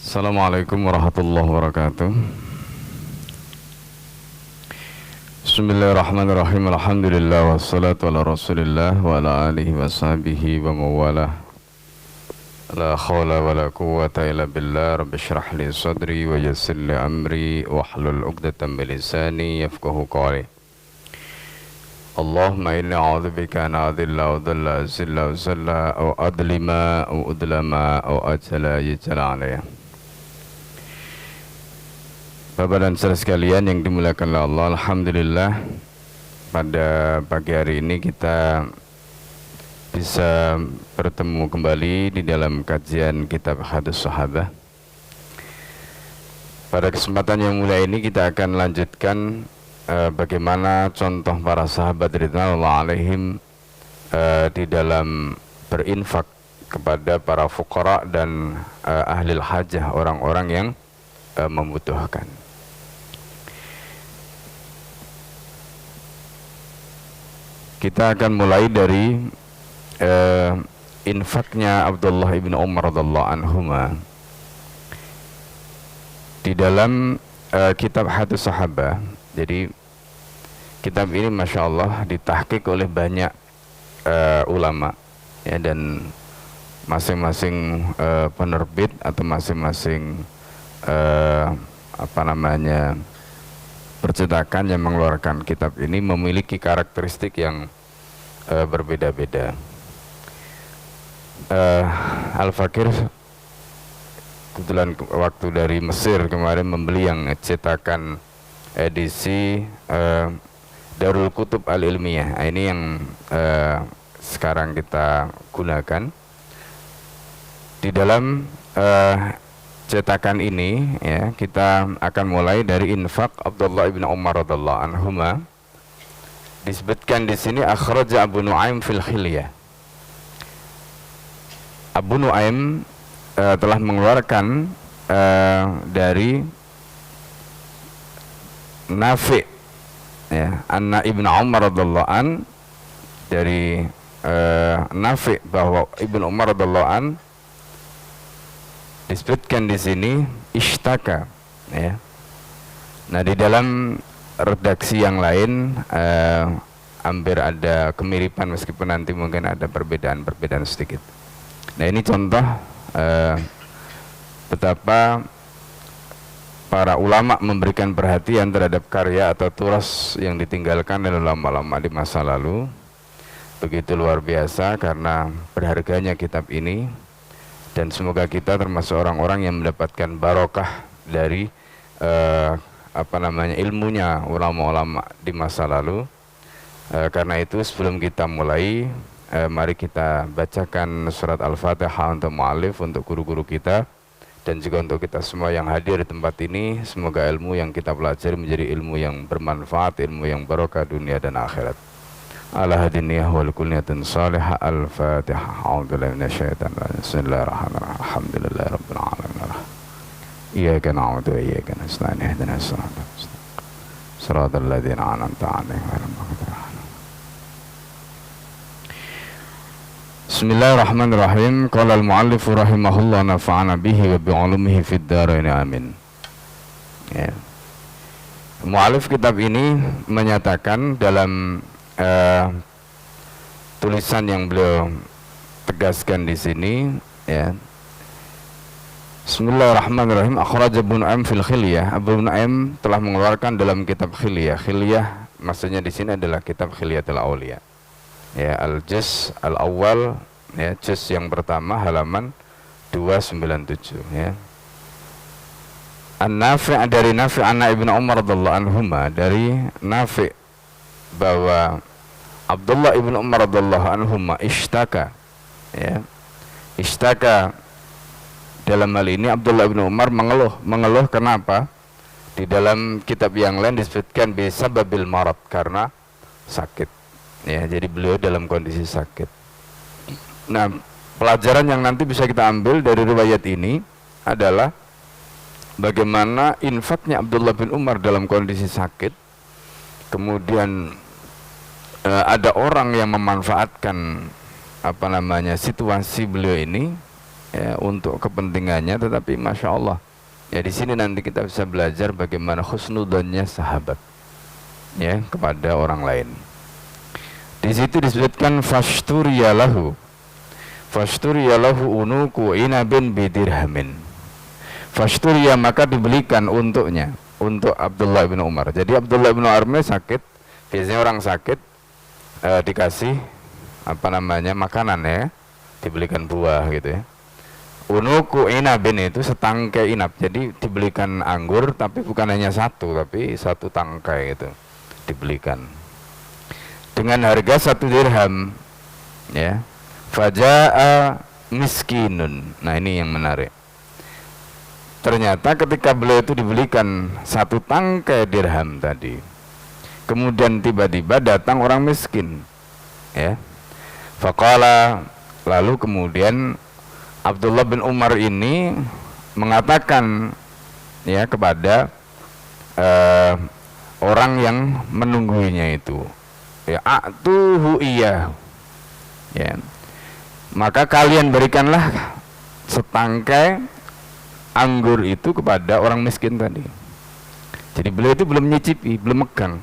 Assalamualaikum warahmatullahi wabarakatuh. Bismillahirrahmanirrahim. Alhamdulillah wassalatu ala rasulillah wa ala alihi wa sahbihi wa mawalah. La khawla wa la quwwata illa billah. Rabbi shrah li sadri wa yassir li amri wahlul 'uqdatam min lisani yafqahu qawli. Allahumma inni a'udzubika an adilla wa dhalla zilla wa zalla aw adlima aw udlama aw ajala yajala alayya. Bapak dan saudara sekalian yang dimuliakan oleh Allah, alhamdulillah pada pagi hari ini kita bisa bertemu kembali di dalam kajian kitab Hadis Sahabah. Pada kesempatan yang mulia ini kita akan lanjutkan bagaimana contoh para sahabat ridwanullah alaihim di dalam berinfak kepada para fuqara dan ahlil hajah, orang-orang yang membutuhkan. Kita akan mulai dari infaknya Abdullah ibn Umar radhiyallahu anhuma di dalam kitab Hadis Sahabah. Jadi kitab ini masya Allah ditahqiq oleh banyak ulama ya, dan masing-masing penerbit atau masing-masing percetakan yang mengeluarkan kitab ini memiliki karakteristik yang berbeda-beda. Al-Fakir kebetulan waktu dari Mesir kemarin membeli yang cetakan edisi Darul Kutub Al-Ilmiyah. Ini yang sekarang kita gunakan. Di dalam cetakan ini ya, kita akan mulai dari infak Abdullah ibn Umar radhiyallahu anhuma. Disebutkan di sini akhraja Abu Nu'aim fil Khilyah. Abu Nu'aim telah mengeluarkan dari Nafi' ya, anna ibn Umar radhiyallahu an, dari Nafi' bahwa Ibn Umar radhiyallahu an disebutkan di sini ishtaka ya. Nah, di dalam redaksi yang lain hampir ada kemiripan meskipun nanti mungkin ada perbedaan sedikit. Nah, ini contoh betapa para ulama memberikan perhatian terhadap karya atau turas yang ditinggalkan oleh ulama-ulama di masa lalu. Begitu luar biasa karena berharganya kitab ini. Dan semoga kita termasuk orang-orang yang mendapatkan barokah dari ilmunya ulama-ulama di masa lalu. Karena itu sebelum kita mulai, mari kita bacakan surat Al-Fatihah untuk mu'alif, untuk guru-guru kita, dan juga untuk kita semua yang hadir di tempat ini. Semoga ilmu yang kita pelajari menjadi ilmu yang bermanfaat, ilmu yang barokah dunia dan akhirat. Ala hadiniyah wal kulniyatin salihah. Al-Fatihah. A'udzubillahi minasyaitonir rajim. Bismillahirrahmanirrahim. Alhamdulillahi rabbil alamin. Iyyaka na'budu wa iyyaka nasta'in. Ihdinas siratal mustaqim. Siratal ladzina an'amta 'alaihim ghairil maghdubi 'alaihim. Bismillahirrahmanirrahim. Qala al-mu'allif rahimahullah nafa'ana bihi wa bi'ulumihi fid dharain amin. Ya. Mu'allif kitab ini menyatakan dalam tulisan yang beliau tegaskan di sini ya. Bismillahirrahmanirrahim. Akhraj Abu Nu'aim fil Khilyah. Abu Nu'aim telah mengeluarkan dalam kitab Khilyah. Khilyah maksudnya di sini adalah kitab Khilyatul Auliya. Ya, al-juz al-awwal ya, juz yang pertama halaman 297 ya. An-Nafi' dari Nafi' anna Ibnu Umar radhiyallahu anhuma, dari Nafi' bahwa Abdullah ibn Umar radhiyallahu anhuma ishtaka ya. Ishtaka dalam hal ini Abdullah ibn Umar mengeluh kenapa? Di dalam kitab yang lain disebutkan bisababil marad, karena sakit ya. Jadi beliau dalam kondisi sakit. Nah, pelajaran yang nanti bisa kita ambil dari riwayat ini adalah bagaimana infaknya Abdullah bin Umar dalam kondisi sakit. Kemudian ada orang yang memanfaatkan situasi beliau ini ya, untuk kepentingannya, tetapi masya Allah ya di sini nanti kita bisa belajar bagaimana husnudzonnya sahabat ya kepada orang lain. Di situ disebutkan fashturiyalahu unuku inabin bidirhamin. Fashturiya, maka dibelikan untuknya, untuk Abdullah bin Umar. Jadi Abdullah bin Umar sakit, biasanya orang sakit dikasih apa namanya makanan ya, dibelikan buah gitu ya. Unuku inabin itu setangkai inab, jadi dibelikan anggur tapi bukan hanya satu, tapi satu tangkai itu dibelikan dengan harga 1 dirham ya. Faja'a miskinun. Nah ini yang menarik, ternyata ketika beliau itu dibelikan 1 tangkai dirham tadi, kemudian tiba-tiba datang orang miskin ya. Faqala, lalu kemudian Abdullah bin Umar ini mengatakan ya kepada orang yang menunggunya itu, ya atuhu iya ya, maka kalian berikanlah setangkai anggur itu kepada orang miskin tadi. Jadi beliau itu belum nyicipi, belum megang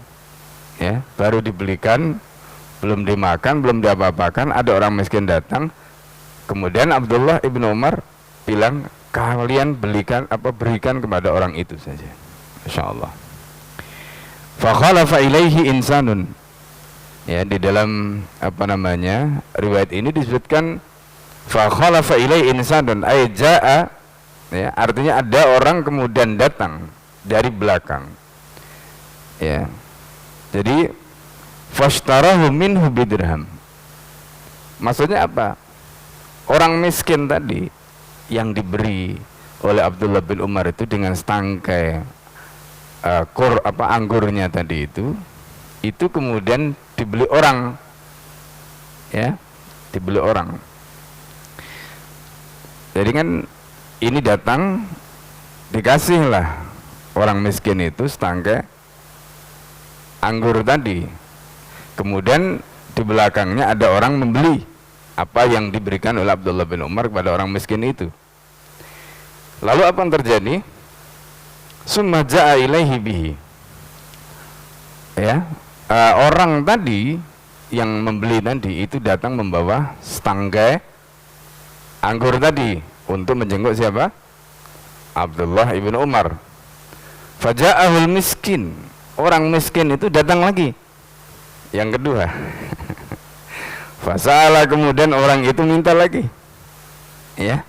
ya, baru dibelikan, belum dimakan, belum diapa-apakan, ada orang miskin datang. Kemudian Abdullah ibnu Umar bilang, kalian berikan kepada orang itu saja. Masya Allah. Fa khalafa ilaihi insanun. Ya, di dalam apa namanya riwayat ini disebutkan fa khalafa ilaihi insanun, ay jaa, ya, artinya ada orang kemudian datang dari belakang. Ya. Jadi fashtarahu minhu bidirham. Maksudnya apa? Orang miskin tadi yang diberi oleh Abdullah bin Umar itu dengan setangkai anggurnya tadi itu kemudian dibeli orang ya, dibeli orang. Jadi kan ini datang, dikasihlah orang miskin itu setangkai anggur tadi, kemudian di belakangnya ada orang membeli apa yang diberikan oleh Abdullah bin Umar kepada orang miskin itu. Lalu apa yang terjadi? Summa ja'a ilaihi bihi. Ya, orang tadi yang membeli tadi itu datang membawa setangkai anggur tadi untuk menjenguk siapa? Abdullah ibn Umar. Faja'ahul miskin. Orang miskin itu datang lagi. Yang kedua. Fasala, kemudian orang itu minta lagi. Ya.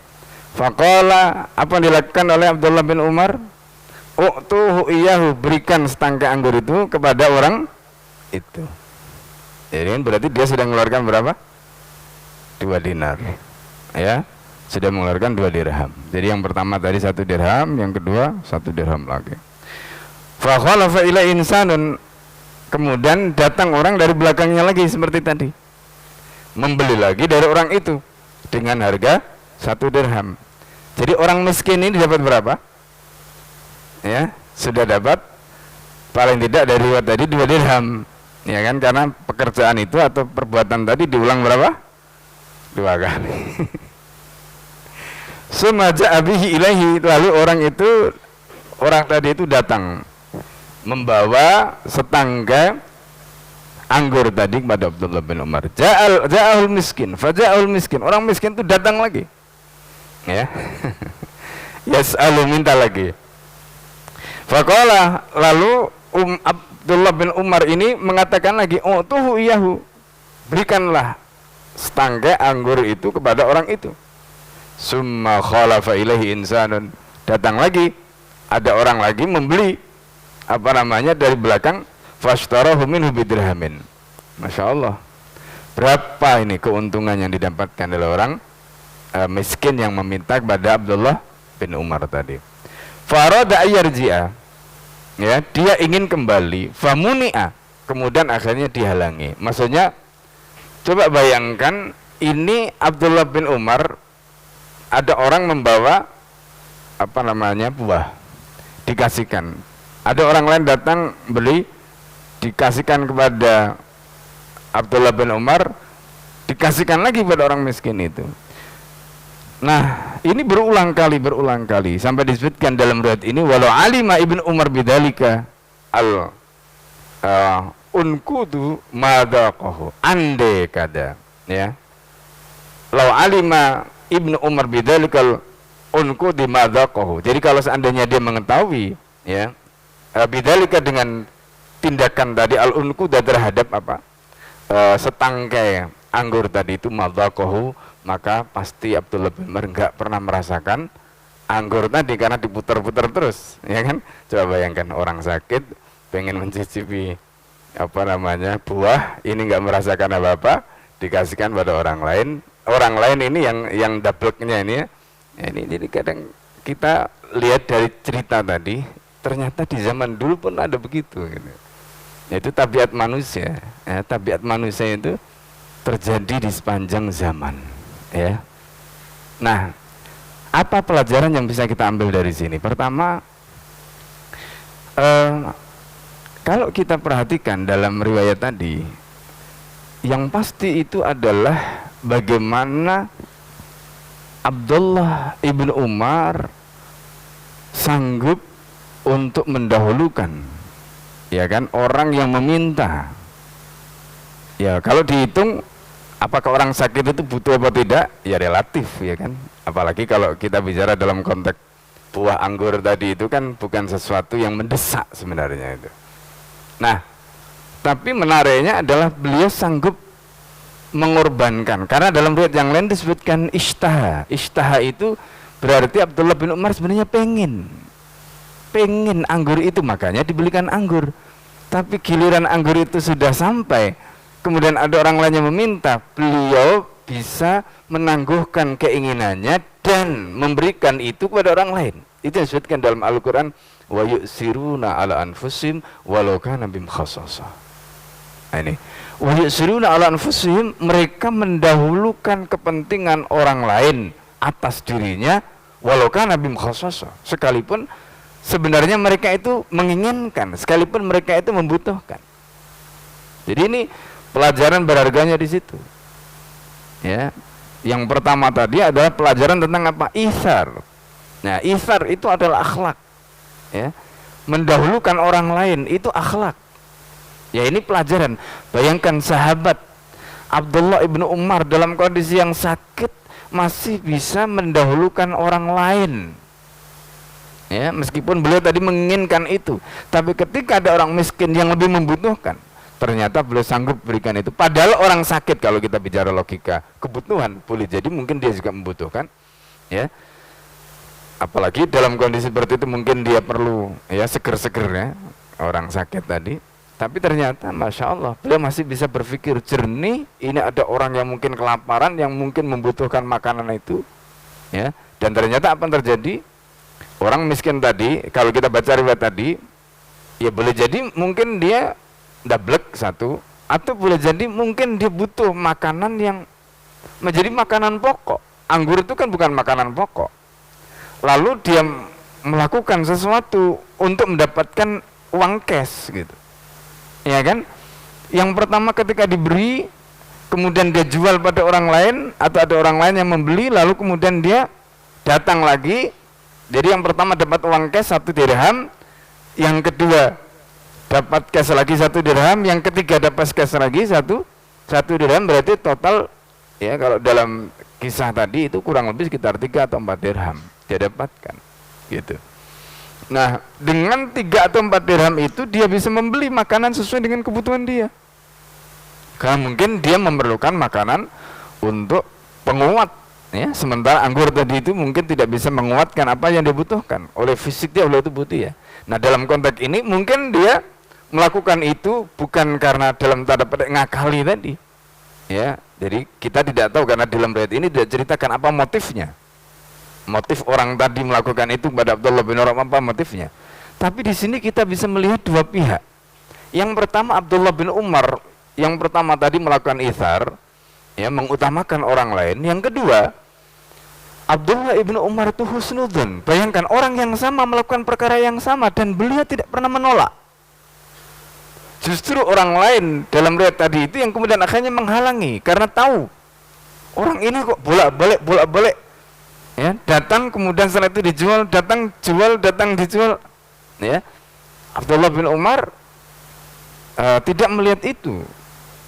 Faqala, apa yang dilakukan oleh Abdullah bin Umar? U'tuhu iyahu, berikan setangkai anggur itu kepada orang itu. Jadi berarti dia sudah mengeluarkan berapa? 2 dinar. Ya. Sudah mengeluarkan 2 dirham. Jadi yang pertama tadi 1 dirham, yang kedua 1 dirham lagi. Fa khalafa ila insanun, kemudian datang orang dari belakangnya lagi seperti tadi, membeli lagi dari orang itu dengan harga 1 dirham. Jadi orang miskin ini dapat berapa? Ya, sudah dapat paling tidak dari riwayat tadi 2 dirham. Ya kan, karena pekerjaan itu atau perbuatan tadi diulang berapa? 2 kali. Sumaja abihi ilahi, lalu orang tadi itu datang membawa setangkai anggur tadi kepada Abdullah bin Umar. Ja'ahul miskin, faja'ahul miskin. Orang miskin itu datang lagi. Ya. Yas'alu, minta lagi. Faqala, lalu Abdullah bin Umar ini mengatakan lagi, "Utuhu iyahu." Berikanlah setangkai anggur itu kepada orang itu. Summa khalafa ilaihi insanun. Datang lagi, ada orang lagi membeli dari belakang, fashtarahu minhu bidirhamin. Masya Allah, berapa ini keuntungan yang didapatkan oleh orang miskin yang meminta kepada Abdullah bin Umar tadi. Farada ayyarji'a, ya, dia ingin kembali, famuni'a, kemudian akhirnya dihalangi. Maksudnya, coba bayangkan, ini Abdullah bin Umar, ada orang membawa buah, dikasihkan. Ada orang lain datang beli, dikasihkan kepada Abdullah bin Umar, dikasihkan lagi pada orang miskin itu. Nah, ini berulang kali sampai disebutkan dalam riwayat ini walau alima Ibnu Umar bidzalika al unkudu madaqahu ande kada, ya. Lau alima Ibnu Umar bidzalikal unqudi madaqahu. Jadi kalau seandainya dia mengetahui, ya, bidzalika dengan tindakan tadi al unqud terhadap apa? Setangkai anggur tadi itu madaqahu, maka pasti Abdullah bin Umar enggak pernah merasakan anggur tadi karena diputar-putar terus, ya kan? Coba bayangkan orang sakit pengen mencicipi apa namanya buah, ini enggak merasakan apa-apa, dikasihkan pada orang lain ini yang double-nya ini ya. Ini jadi kadang kita lihat dari cerita tadi, ternyata di zaman dulu pun ada begitu gitu. Itu tabiat manusia, ya, tabiat manusia itu terjadi di sepanjang zaman, ya. Nah, apa pelajaran yang bisa kita ambil dari sini? Pertama, kalau kita perhatikan dalam riwayat tadi, yang pasti itu adalah bagaimana Abdullah ibnu Umar sanggup untuk mendahulukan, ya kan, orang yang meminta. Ya, kalau dihitung apakah orang sakit itu butuh apa tidak, ya relatif, ya kan. Apalagi kalau kita bicara dalam konteks buah anggur tadi itu kan bukan sesuatu yang mendesak sebenarnya itu. Nah, tapi menariknya adalah beliau sanggup mengorbankan, karena dalam riwayat yang lain disebutkan istaha itu berarti Abdullah bin Umar sebenarnya pengen anggur itu, makanya dibelikan anggur. Tapi giliran anggur itu sudah sampai, kemudian ada orang lain yang meminta, beliau bisa menangguhkan keinginannya dan memberikan itu kepada orang lain. Itu yang disebutkan dalam Al-Quran, wa yu'siruna ala anfusihim walau kana bihim khassasah. Nah, ini wa yu'siruna ala anfusihim, mereka mendahulukan kepentingan orang lain atas dirinya walau kana bihim khassasah, sekalipun sebenarnya mereka itu menginginkan, sekalipun mereka itu membutuhkan. Jadi ini pelajaran berharganya di situ. Ya, yang pertama tadi adalah pelajaran tentang apa? Itsar. Nah, itsar itu adalah akhlak. Ya, mendahulukan orang lain itu akhlak. Ya, ini pelajaran. Bayangkan sahabat Abdullah ibnu Umar dalam kondisi yang sakit masih bisa mendahulukan orang lain. Ya, meskipun beliau tadi menginginkan itu, tapi ketika ada orang miskin yang lebih membutuhkan, ternyata beliau sanggup berikan itu. Padahal orang sakit, kalau kita bicara logika kebutuhan, boleh jadi mungkin dia juga membutuhkan, ya. Apalagi dalam kondisi seperti itu mungkin dia perlu, ya, seger-seger, ya, orang sakit tadi. Tapi ternyata Masya Allah beliau masih bisa berpikir jernih. Ini ada orang yang mungkin kelaparan, yang mungkin membutuhkan makanan itu, ya. Dan ternyata apa yang terjadi? Orang miskin tadi, kalau kita baca riwayat tadi, ya boleh jadi mungkin dia dablek satu, atau boleh jadi mungkin dia butuh makanan yang menjadi makanan pokok. Anggur itu kan bukan makanan pokok. Lalu dia melakukan sesuatu untuk mendapatkan uang cash gitu, ya kan. Yang pertama ketika diberi, kemudian dia jual pada orang lain, atau ada orang lain yang membeli, lalu kemudian dia datang lagi. Jadi yang pertama dapat uang cash 1 dirham, yang kedua dapat cash lagi 1 dirham, yang ketiga dapat cash lagi satu dirham, berarti total, ya, kalau dalam kisah tadi itu kurang lebih sekitar 3 atau 4 dirham dia dapatkan gitu. Nah, dengan 3 atau 4 dirham itu dia bisa membeli makanan sesuai dengan kebutuhan dia, karena mungkin dia memerlukan makanan untuk penguat, ya, sementara anggur tadi itu mungkin tidak bisa menguatkan apa yang dibutuhkan oleh fisik dia, oleh tubuh dia. Nah, dalam konteks ini mungkin dia melakukan itu bukan karena dalam tanda petik ngakali tadi, ya. Jadi kita tidak tahu, karena dalam riwayat ini tidak ceritakan apa motifnya, motif orang tadi melakukan itu kepada Abdullah bin Umar, apa motifnya. Tapi di sini kita bisa melihat dua pihak. Yang pertama Abdullah bin Umar, yang pertama tadi melakukan itsar, ya, mengutamakan orang lain. Yang kedua, Abdullah ibnu Umar itu husnudzon. Bayangkan orang yang sama melakukan perkara yang sama dan beliau tidak pernah menolak. Justru orang lain dalam riwayat tadi itu yang kemudian akhirnya menghalangi, karena tahu orang ini kok bolak-balik Ya, datang kemudian setelah itu dijual, datang jual, datang dijual. Ya, Abdullah bin Umar tidak melihat itu.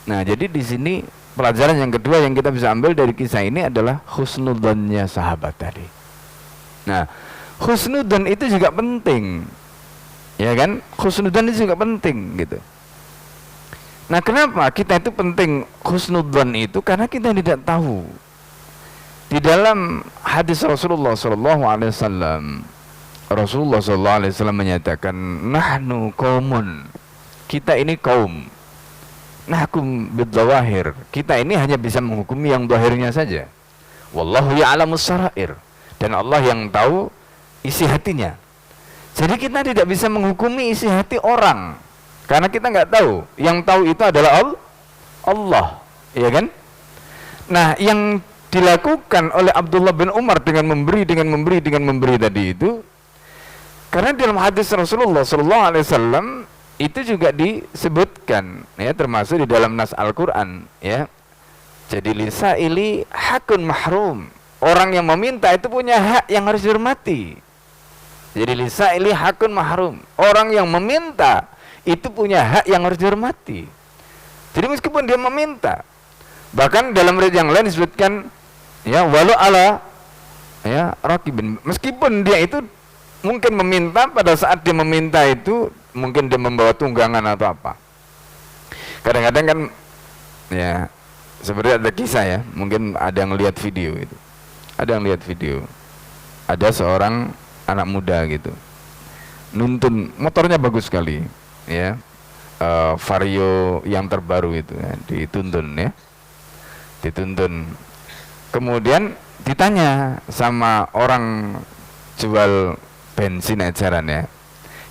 Nah, jadi di sini pelajaran yang kedua yang kita bisa ambil dari kisah ini adalah husnudzannya sahabat tadi. Nah, husnudzan itu juga penting, ya kan? Husnudzan itu juga penting gitu. Nah, kenapa kita itu penting husnudzan itu? Karena kita tidak tahu. Di dalam hadis Rasulullah SAW, Rasulullah SAW menyatakan, nahnu qaumun, kita ini kaum, nahkum bidzawahir, kita ini hanya bisa menghukumi yang zahirnya saja. Wallahu ya'lamus sarair, dan Allah yang tahu isi hatinya. Jadi kita tidak bisa menghukumi isi hati orang, karena kita nggak tahu. Yang tahu itu adalah Allah, ya kan? Nah, yang dilakukan oleh Abdullah bin Umar dengan memberi tadi itu, karena dalam hadis Rasulullah SAW itu juga disebutkan, ya, termasuk di dalam nas Al-Quran, ya. Jadi lisaili hakun mahrum, orang yang meminta itu punya hak yang harus dihormati. Jadi lisaili hakun mahrum, orang yang meminta itu punya hak yang harus dihormati. Jadi meskipun dia meminta, bahkan dalam riwayat yang lain disebutkan, ya, walau ala, ya, raqibin, meskipun dia itu mungkin meminta, pada saat dia meminta itu mungkin dia membawa tunggangan atau apa. Kadang-kadang kan, ya, seperti ada kisah, ya, mungkin ada yang lihat video itu. Ada yang lihat video. Ada seorang anak muda gitu, nuntun, motornya bagus sekali, ya, Vario yang terbaru itu, ya, dituntun, ya, dituntun. Kemudian ditanya sama orang jual bensin eceran, ya,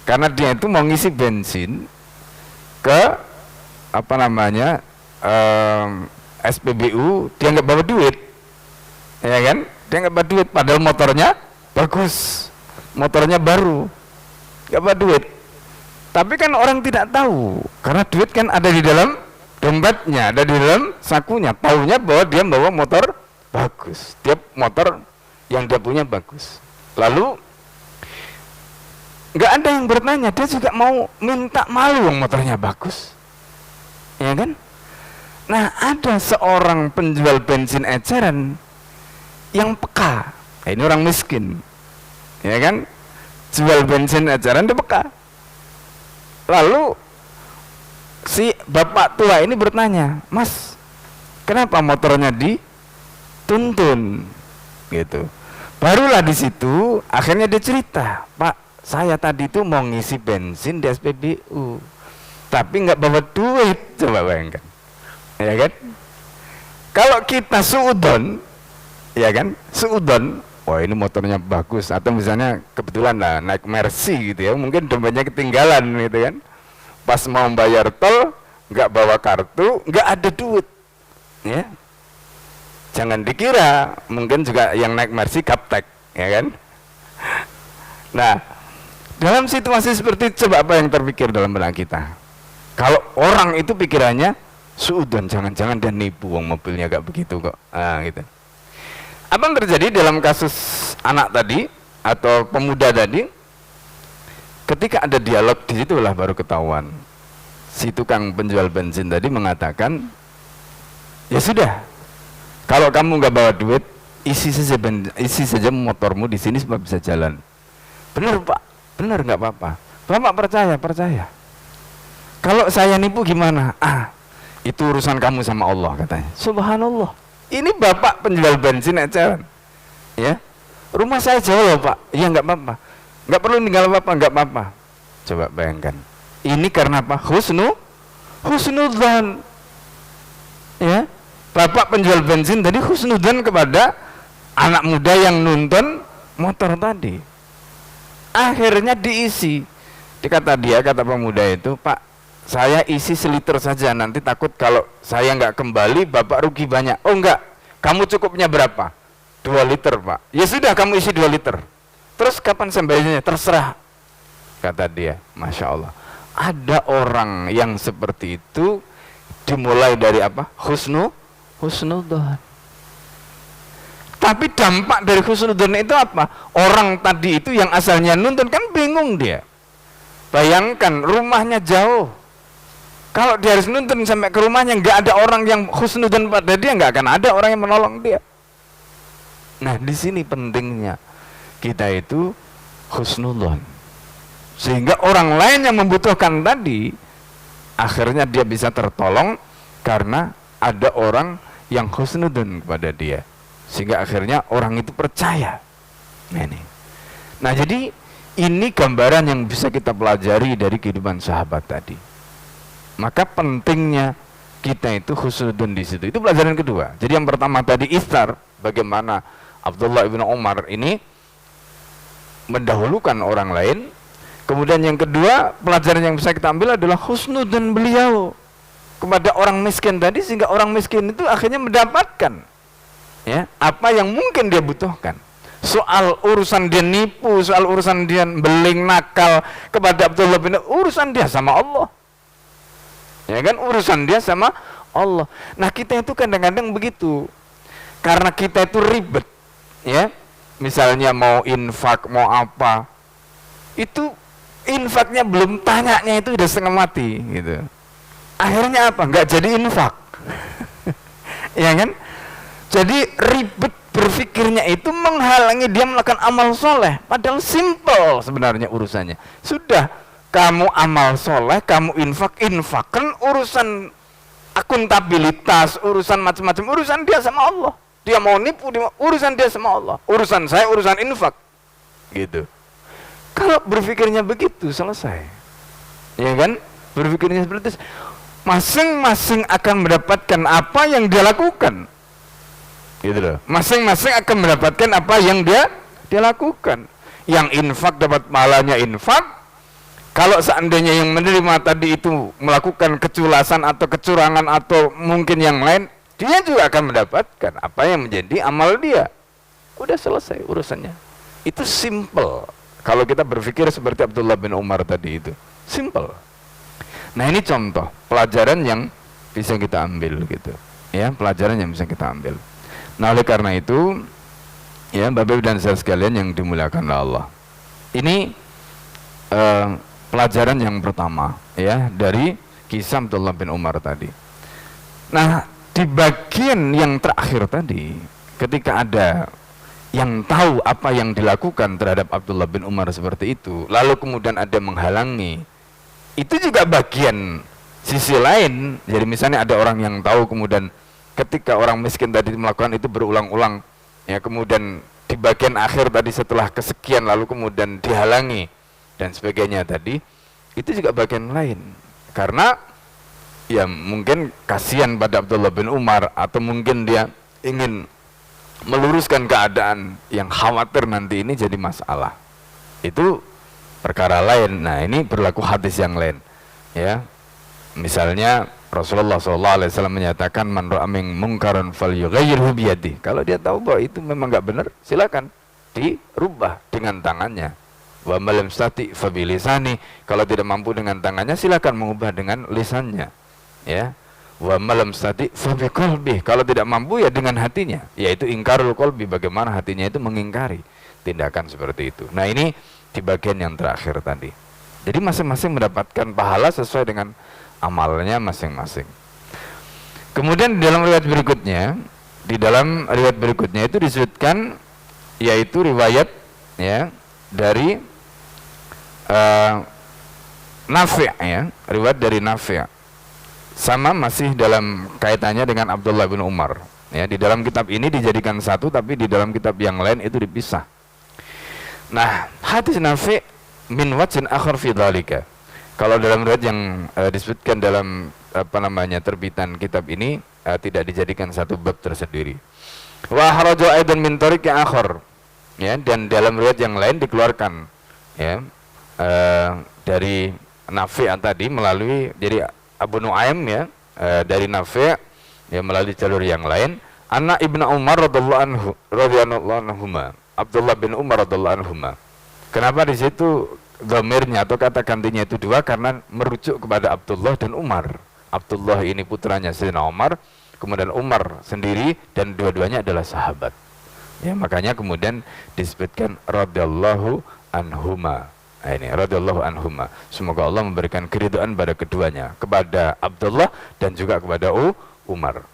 karena dia itu mau ngisi bensin ke apa namanya SPBU, dia nggak bawa duit, ya kan, dia nggak bawa duit, padahal motornya bagus, motornya baru, nggak bawa duit. Tapi kan orang tidak tahu, karena duit kan ada di dalam dompetnya, ada di dalam sakunya, taunya bahwa dia bawa motor bagus, dia motor yang dia punya bagus. Lalu nggak ada yang bertanya, dia juga mau minta, malu yang motornya bagus, ya kan? Nah, ada seorang penjual bensin eceran yang peka, ini orang miskin, ya kan, jual bensin eceran, dia peka. Lalu si bapak tua ini bertanya, Mas, kenapa motornya dituntun gitu? Barulah di situ akhirnya dia cerita, Pak, saya tadi itu mau ngisi bensin di SPBU, tapi nggak bawa duit. Coba bayangkan, ya kan? Kalau kita suudon, ya kan, suudon, wah ini motornya bagus, atau misalnya kebetulan lah naik Mercy gitu, ya, mungkin dompetnya ketinggalan gitu kan, pas mau bayar tol nggak bawa kartu, nggak ada duit, ya. Jangan dikira mungkin juga yang naik Mercy gaptek, ya kan. Nah, dalam situasi seperti itu, coba apa yang terpikir dalam benak kita? Kalau orang itu pikirannya suudon, jangan-jangan dia nipu, wong mobilnya gak begitu kok, gitu. Apa yang terjadi dalam kasus anak tadi atau pemuda tadi? Ketika ada dialog, disitulah baru ketahuan. Si tukang penjual bensin tadi mengatakan, ya sudah, kalau kamu nggak bawa duit, isi saja motormu di sini supaya bisa jalan. Benar Pak, benar, nggak apa-apa. Bapak percaya. Kalau saya nipu gimana? Itu urusan kamu sama Allah, katanya. Subhanallah. Ini bapak penjual bensin eceran, ya. Rumah saya jauh loh Pak. Iya nggak apa-apa. Nggak perlu tinggal apa-apa, nggak apa-apa. Coba bayangkan. Ini karena apa? Husnudzan. Ya. Bapak penjual bensin tadi husnudzan kepada anak muda yang nuntun motor tadi. Akhirnya diisi. Kata pemuda itu, Pak, saya isi seliter saja, nanti takut kalau saya nggak kembali Bapak rugi banyak. Oh enggak, kamu cukupnya berapa? 2 liter Pak. Ya sudah, kamu isi 2 liter. Terus kapan sambayarnya? Terserah, kata dia. Masya Allah, ada orang yang seperti itu dimulai dari apa? Husnudzan. Tapi dampak dari husnudzon itu apa? Orang tadi itu yang asalnya nuntun kan bingung dia. Bayangkan rumahnya jauh. Kalau dia harus nuntun sampai ke rumahnya, nggak ada orang yang husnudzon pada dia, nggak akan ada orang yang menolong dia. Nah, di sini pentingnya kita itu husnudzon, sehingga orang lain yang membutuhkan tadi akhirnya dia bisa tertolong karena ada orang yang husnudzon kepada dia, sehingga akhirnya orang itu percaya. Nah, jadi ini gambaran yang bisa kita pelajari dari kehidupan sahabat tadi. Maka pentingnya kita itu husnudzon di situ. Itu pelajaran kedua. Jadi yang pertama tadi istar, bagaimana Abdullah bin Umar ini mendahulukan orang lain. Kemudian yang kedua, pelajaran yang bisa kita ambil adalah husnudzon beliau kepada orang miskin tadi, sehingga orang miskin itu akhirnya mendapatkan ya apa yang mungkin dia butuhkan. Soal urusan dia nipu, soal urusan dia beling nakal kepada Abdullah bin Umar, urusan dia sama Allah. Ya kan, urusan dia sama Allah. Nah, kita itu kadang-kadang begitu. Karena kita itu ribet, ya. Misalnya mau infak, mau apa, itu infaknya belum tanyanya itu udah setengah mati, gitu. Akhirnya apa? Nggak jadi infak. Ya kan? Jadi ribet berpikirnya itu menghalangi dia melakukan amal soleh. Padahal simple sebenarnya urusannya. Sudah, kamu amal soleh, kamu infak kan urusan akuntabilitas, urusan macam-macam, urusan dia sama Allah. Dia mau nipu, urusan dia sama Allah. Urusan saya, urusan infak, gitu. Kalau berpikirnya begitu, selesai. Ya kan? Berpikirnya seperti itu, masing-masing akan mendapatkan apa yang dia lakukan. Gitu loh. Masing-masing akan mendapatkan apa yang dia lakukan. Yang infak dapat pahalanya infak. Kalau seandainya yang menerima tadi itu melakukan keculasan atau kecurangan atau mungkin yang lain, dia juga akan mendapatkan apa yang menjadi amal dia. Udah selesai urusannya. Itu simple. Kalau kita berpikir seperti Abdullah bin Umar tadi itu, simple. Nah, ini contoh pelajaran yang bisa kita ambil gitu. Ya, pelajaran yang bisa kita ambil. Nah, oleh karena itu, ya Bapak Ibu dan saudara sekalian yang dimuliakan Allah, ini pelajaran yang pertama ya dari kisah Abdullah bin Umar tadi. Nah, di bagian yang terakhir tadi, ketika ada yang tahu apa yang dilakukan terhadap Abdullah bin Umar seperti itu, lalu kemudian ada menghalangi, itu juga bagian sisi lain. Jadi misalnya ada orang yang tahu, kemudian ketika orang miskin tadi melakukan itu berulang-ulang, ya kemudian di bagian akhir tadi setelah kesekian lalu kemudian dihalangi dan sebagainya tadi, itu juga bagian lain. Karena ya mungkin kasihan pada Abdullah bin Umar, atau mungkin dia ingin meluruskan keadaan yang khawatir nanti ini jadi masalah. Itu perkara lain. Nah, ini berlaku hadis yang lain. Ya, misalnya Rasulullah SAW menyatakan, man ra'a min munkaran falyughayyirhu biyadihi. Kalau dia tahu bahwa itu memang nggak benar, silakan dirubah dengan tangannya. Wa malam stati fabilisani, kalau tidak mampu dengan tangannya silakan mengubah dengan lisannya, ya. Wa malam stati fabiqalbi, kalau tidak mampu ya dengan hatinya, yaitu ingkarul qalbi, bagaimana hatinya itu mengingkari tindakan seperti itu. Nah, ini di bagian yang terakhir tadi. Jadi masing-masing mendapatkan pahala sesuai dengan amalnya masing-masing. Kemudian di dalam riwayat berikutnya, itu disebutkan, yaitu riwayat ya dari Nafi', ya, riwayat dari Nafi', sama masih dalam kaitannya dengan Abdullah bin Umar. Ya, di dalam kitab ini dijadikan satu, tapi di dalam kitab yang lain itu dipisah. Nah, hadis Nafi' min wajhin akhar fi dzalika. Kalau dalam riwayat yang disebutkan dalam terbitan kitab ini, tidak dijadikan satu bab tersendiri. Wa haraja aidan min tariqi akhar. Ya, dan dalam riwayat yang lain dikeluarkan, ya, dari Nafi' tadi melalui, jadi Abu Nuaim, ya, dari Nafi', ya, melalui jalur yang lain, anak Ibnu Umar radhiyallahu anhuma, Abdullah bin Umar radhiyallahu anhuma. Kenapa di situ dhamirnya atau kata gantinya itu dua? Karena merujuk kepada Abdullah dan Umar. Abdullah ini putranya Sayyidina Umar, kemudian Umar sendiri, dan dua-duanya adalah sahabat. Ya, makanya kemudian disebutkan radhiyallahu anhuma. Nah, ini radhiyallahu anhuma. Semoga Allah memberikan keridhaan pada keduanya, kepada Abdullah dan juga kepada Umar.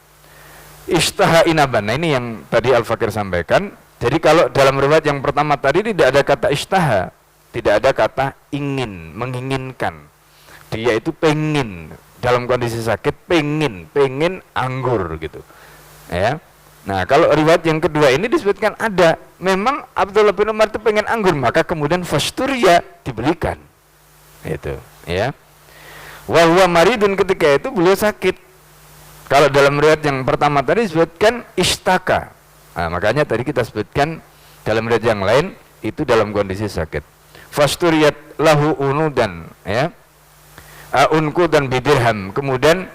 Ishtaha inaban. Nah, ini yang tadi Al-Fakir sampaikan. Jadi kalau dalam riwayat yang pertama tadi tidak ada kata ishtaha, tidak ada kata ingin, menginginkan. Dia itu pengen, dalam kondisi sakit pengen anggur gitu. Ya. Nah, kalau riwayat yang kedua ini disebutkan ada, memang Abdullah bin Umar itu pengen anggur, maka kemudian fasturia dibelikan. Itu, ya. Wa huwa maridun, ketika itu beliau sakit. Kalau dalam riwayat yang pertama tadi disebutkan istaka. Nah, makanya tadi kita sebutkan dalam riwayat yang lain itu dalam kondisi sakit. Fasturiyat lahu unudan, ya. Unku dan bidirham. Kemudian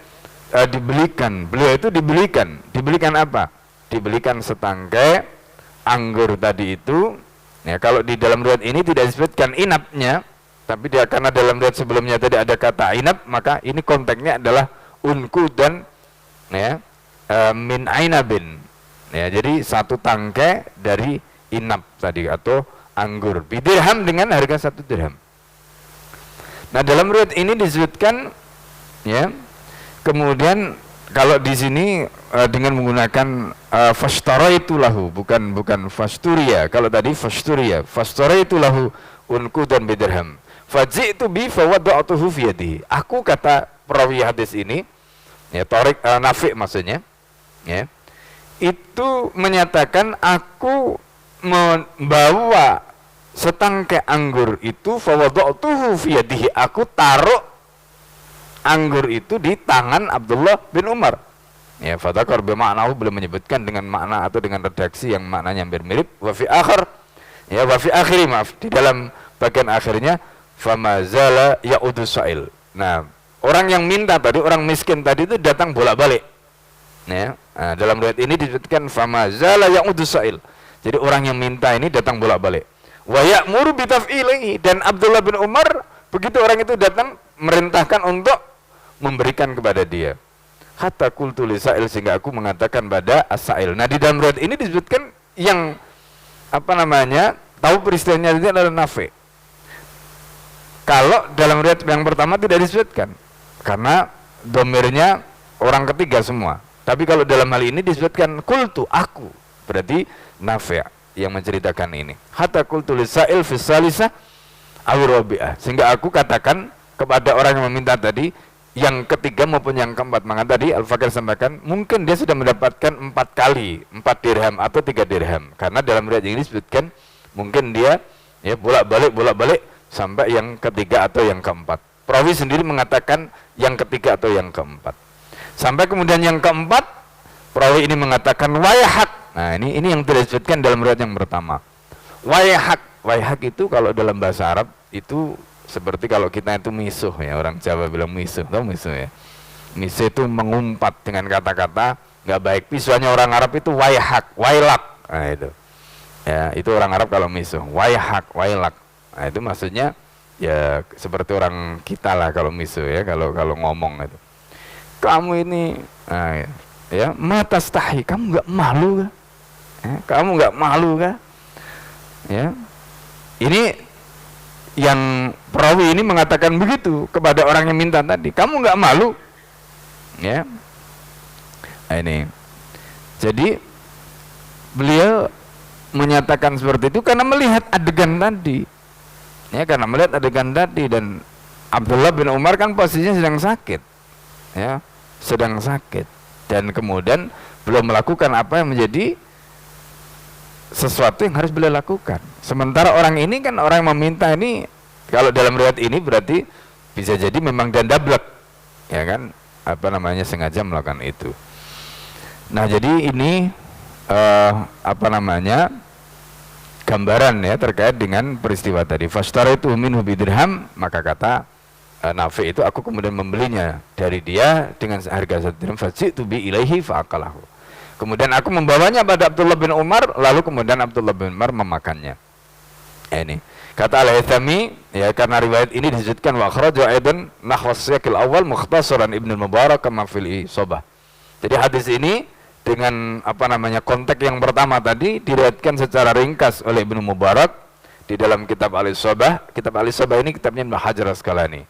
dibelikan, beliau itu dibelikan apa? Dibelikan setangkai anggur tadi itu. Ya, kalau di dalam riwayat ini tidak disebutkan inapnya, tapi dia karena dalam riwayat sebelumnya tadi ada kata inap, maka ini konteksnya adalah unku dan ya min ainabin. Ya, jadi satu tangkai dari inap tadi atau anggur. Bidirham dengan harga 1 dirham. Nah, dalam riwayat ini disebutkan ya. Kemudian kalau di sini dengan menggunakan fastaraitu lahu, bukan fasturia. Kalau tadi fasturia, fastaraitu lahu unku dan bidirham. Faji'tu bi fawada'tuhu fi yadihi. Aku, kata perawi hadis ini, ya Tariq Nafi' maksudnya, ya. Itu menyatakan aku membawa setangkai anggur itu fawada'tuhu fi yadihi. Aku taruh anggur itu di tangan Abdullah bin Umar. Ya, fadzakar bima'nahu, belum menyebutkan dengan makna atau dengan redaksi yang maknanya hampir mirip. Wa fi akhir, ya wa fi akhiri, maaf, di dalam bagian akhirnya famazala ya'udu sa'il. Nah, orang yang minta tadi, orang miskin tadi itu datang bolak-balik. Ya, nah, dalam riwayat ini disebutkan famazala ya'udu sa'il. Jadi orang yang minta ini datang bolak-balik. Wa ya'muru bitaf'ilihi, dan Abdullah bin Umar begitu orang itu datang merintahkan untuk memberikan kepada dia. Hatta qultu li sa'il, sehingga aku mengatakan pada as-sa'il. Nah, di dalam riwayat ini disebutkan yang apa namanya tahu peristiwanya itu adalah Nafi'. Kalau dalam riwayat yang pertama tidak disebutkan karena domirnya orang ketiga semua. Tapi kalau dalam hal ini disebutkan qultu, aku, berarti Nafi' yang menceritakan ini. Hatta qultu li sa'il fi salisah aw rabi'ah, sehingga aku katakan kepada orang yang meminta tadi, yang ketiga maupun yang keempat. Maka tadi Al-Fakir sampaikan mungkin dia sudah mendapatkan 4 kali 4 dirham atau 3 dirham, karena dalam riwayat ini disebutkan mungkin dia ya bolak-balik sampai yang ketiga atau yang keempat. Perawi sendiri mengatakan yang ketiga atau yang keempat. Sampai kemudian yang keempat, perawi ini mengatakan wayhak. Nah, ini yang tidak disebutkan dalam riwayat yang pertama. Wayhak itu kalau dalam bahasa Arab itu seperti kalau kita itu misuh, ya, orang Jawa bilang misuh, tahu misuh ya. Misuh itu mengumpat dengan kata-kata nggak baik. Pisuannya orang Arab itu wailak. Nah, itu. Ya, itu orang Arab kalau misuh. Wailak. Nah, itu maksudnya ya seperti orang kita lah kalau misuh ya, kalau ngomong itu. Kamu ini, nah, ya, matastahi, kamu nggak malu kah? Ya, kamu nggak malu kah? Ya. Ini yang perawi ini mengatakan begitu kepada orang yang minta tadi, kamu nggak malu, ya. Nah, ini jadi beliau menyatakan seperti itu karena melihat adegan tadi, ya, karena melihat adegan tadi. Dan Abdullah bin Umar kan posisinya sedang sakit, ya, sedang sakit, dan kemudian belum melakukan apa yang menjadi sesuatu yang harus beliau lakukan. Sementara orang ini kan, orang yang meminta ini, kalau dalam riwayat ini berarti bisa jadi memang dandablek, ya kan, apa namanya, sengaja melakukan itu. Nah, jadi ini apa namanya, gambaran ya terkait dengan peristiwa tadi. Fastaraitu minhu bidirham, maka kata Nafi' itu, aku kemudian membelinya dari dia dengan harga 1 dirham. Faji'tu bi ilaihi fa'akalahu. Kemudian aku membawanya pada Abdullah bin Umar, lalu kemudian Abdullah bin Umar memakannya. Ini kata Al-Haythami, ya, karena riwayat ini disebutkan wa akhraju aidan nahwas siyaqil awal mukhtasaran Ibnu Mubarak kama fil Isobah. Jadi hadis ini dengan apa namanya konteks yang pertama tadi diriwayatkan secara ringkas oleh Ibnu Mubarak di dalam kitab Al-Isobah. Kitab Al-Isobah ini kitabnya Ibnu Hajar Asqalani.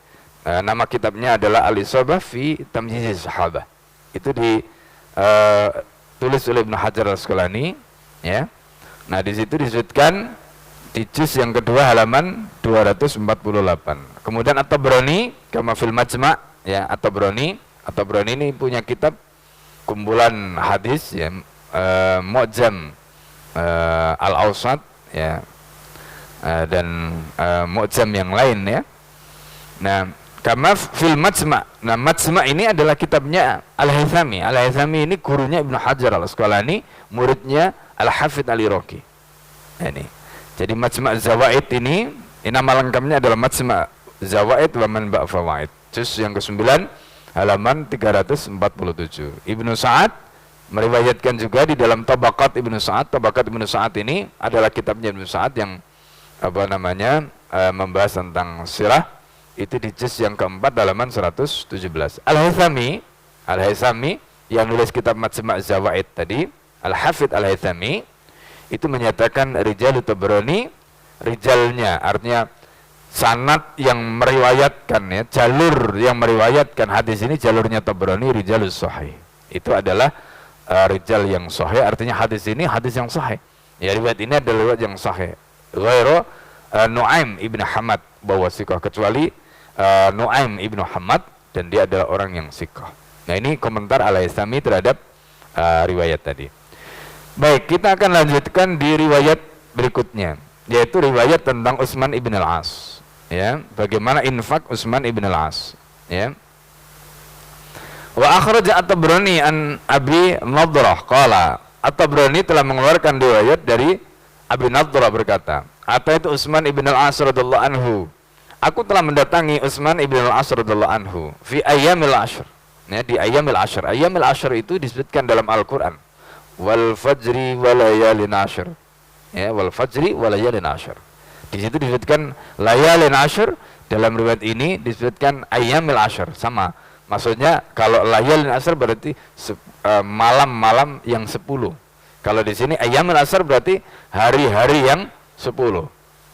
Nama kitabnya adalah Al-Isobah fi Tamyiz Sahabah. Itu ditulis oleh Ibnu Hajar Asqalani, ya. Nah, di situ disebutkan di juz yang kedua halaman 248. Kemudian At-Tabrani kama fil Majma', ya, At-Tabrani ini punya kitab kumpulan hadis, ya, Mu'jam Al-Awsat, ya, dan Mu'jam yang lain, ya. Nah, kama fil Majma'. Nah, Majma' ini adalah kitabnya Al-Haythami. Al-Haythami ini gurunya Ibnu Hajar Al-Asqalani, muridnya Al-Hafidz Al-Iraqi. Ini. Jadi Majma' Zawaid ini nama lengkapnya adalah Majma' Zawaid wa Manba' Fawaid. Juz yang ke-9 halaman 347. Ibnu Sa'ad meriwayatkan juga di dalam Tabaqat Ibnu Sa'ad. Tabaqat Ibnu Sa'ad ini adalah kitabnya Ibnu Sa'ad yang membahas tentang sirah. Itu di juz yang keempat halaman 117. Al-Haythami yang nulis kitab Majma' Zawaid tadi, Al-Hafidz Al-Haythami, itu menyatakan rijalu Tabrani, rijalnya artinya sanad yang meriwayatkan, ya, jalur yang meriwayatkan hadis ini jalurnya Tabrani rijalus sahih. Itu adalah rijal yang sahih, artinya hadis ini hadis yang sahih. Ya, riwayat ini adalah riwayat yang sahih. Ghairu Nu'aim ibn Hamad bahwa siqah, kecuali Nu'aim ibn Hamad, dan dia adalah orang yang siqah. Nah, ini komentar Al-Haythami terhadap riwayat tadi. Baik, kita akan lanjutkan di riwayat berikutnya, yaitu riwayat tentang Utsman ibn al-As, ya, bagaimana infak Utsman ibn al-As, ya. Wa akhraja At-Tabrani an Abi Nadrah qala, At-Tabrani telah mengeluarkan riwayat dari Abi Nadrah berkata, ataitu Utsman ibn al-As radhiyallahu anhu, aku telah mendatangi Utsman ibn al-As radhiyallahu anhu fi ayyamil ashr, ya, di ayyamil ashr. Ayyamil ashr itu disebutkan dalam Al-Qur'an, wal fajri walayalin ashr, ya, wal fajri walayalin ashr. Di situ disebutkan layalin ashr, dalam riwayat ini disebutkan ayyamil ashr, sama. Maksudnya kalau layalin ashr berarti malam-malam yang 10. Kalau di sini ayyamil ashr berarti hari-hari yang 10.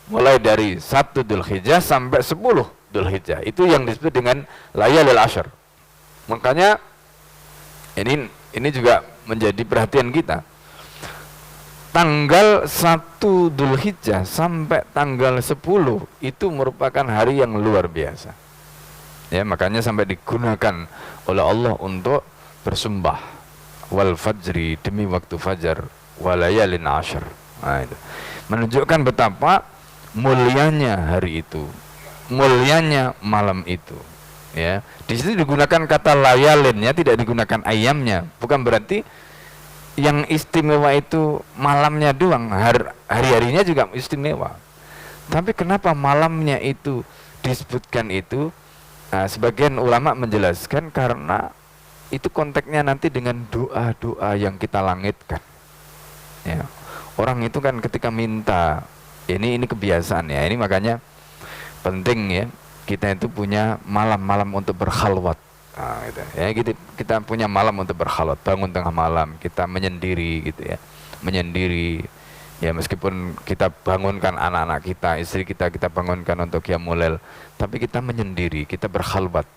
Mulai dari 1 Dzulhijjah sampai 10 Dzulhijjah. Itu yang disebut dengan layalil ashr. Makanya ini juga menjadi perhatian kita. Tanggal 1 Dzulhijjah sampai tanggal 10 itu merupakan hari yang luar biasa. Ya, makanya sampai digunakan oleh Allah untuk bersumpah, wal fajri, demi waktu fajar, walayalin ashr. Nah, itu menunjukkan betapa mulianya hari itu, mulianya malam itu. Ya, di situ digunakan kata layalinnya, tidak digunakan ayamnya. Bukan berarti yang istimewa itu malamnya doang, hari-harinya juga istimewa. Tapi kenapa malamnya itu disebutkan itu? Nah, sebagian ulama menjelaskan karena itu konteksnya nanti dengan doa-doa yang kita langitkan. Ya, orang itu kan ketika minta, ini kebiasaan, ya. Ini makanya penting, ya, kita itu punya malam-malam untuk berkhalwat. Nah, gitu. Ya, kita punya malam untuk berkhalwat, bangun tengah malam, kita menyendiri, gitu, ya, menyendiri. Ya, meskipun kita bangunkan anak-anak kita, istri kita bangunkan untuk qiyamul lail, tapi kita menyendiri, kita berkhalwat.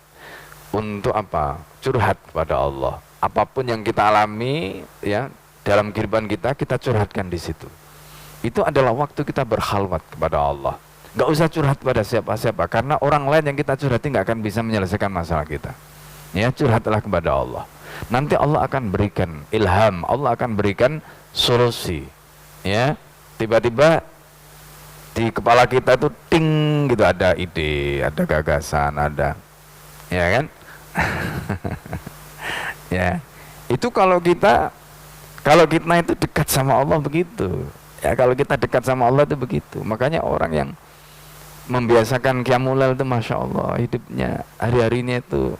Untuk apa? Curhat kepada Allah. Apapun yang kita alami, ya, dalam kehidupan kita curhatkan di situ. Itu adalah waktu kita berkhalwat kepada Allah. Gak usah curhat pada siapa-siapa, karena orang lain yang kita curhati gak akan bisa menyelesaikan masalah kita. Ya, curhatlah kepada Allah. Nanti Allah akan berikan ilham, Allah akan berikan solusi. Ya, tiba-tiba di kepala kita tuh ting gitu, ada ide, ada gagasan, ada, ya kan? Ya, itu kalau kita itu dekat sama Allah begitu. Ya, kalau kita dekat sama Allah itu begitu. Makanya orang yang membiasakan qiyamul lail itu, masya Allah, hidupnya hari-harinya itu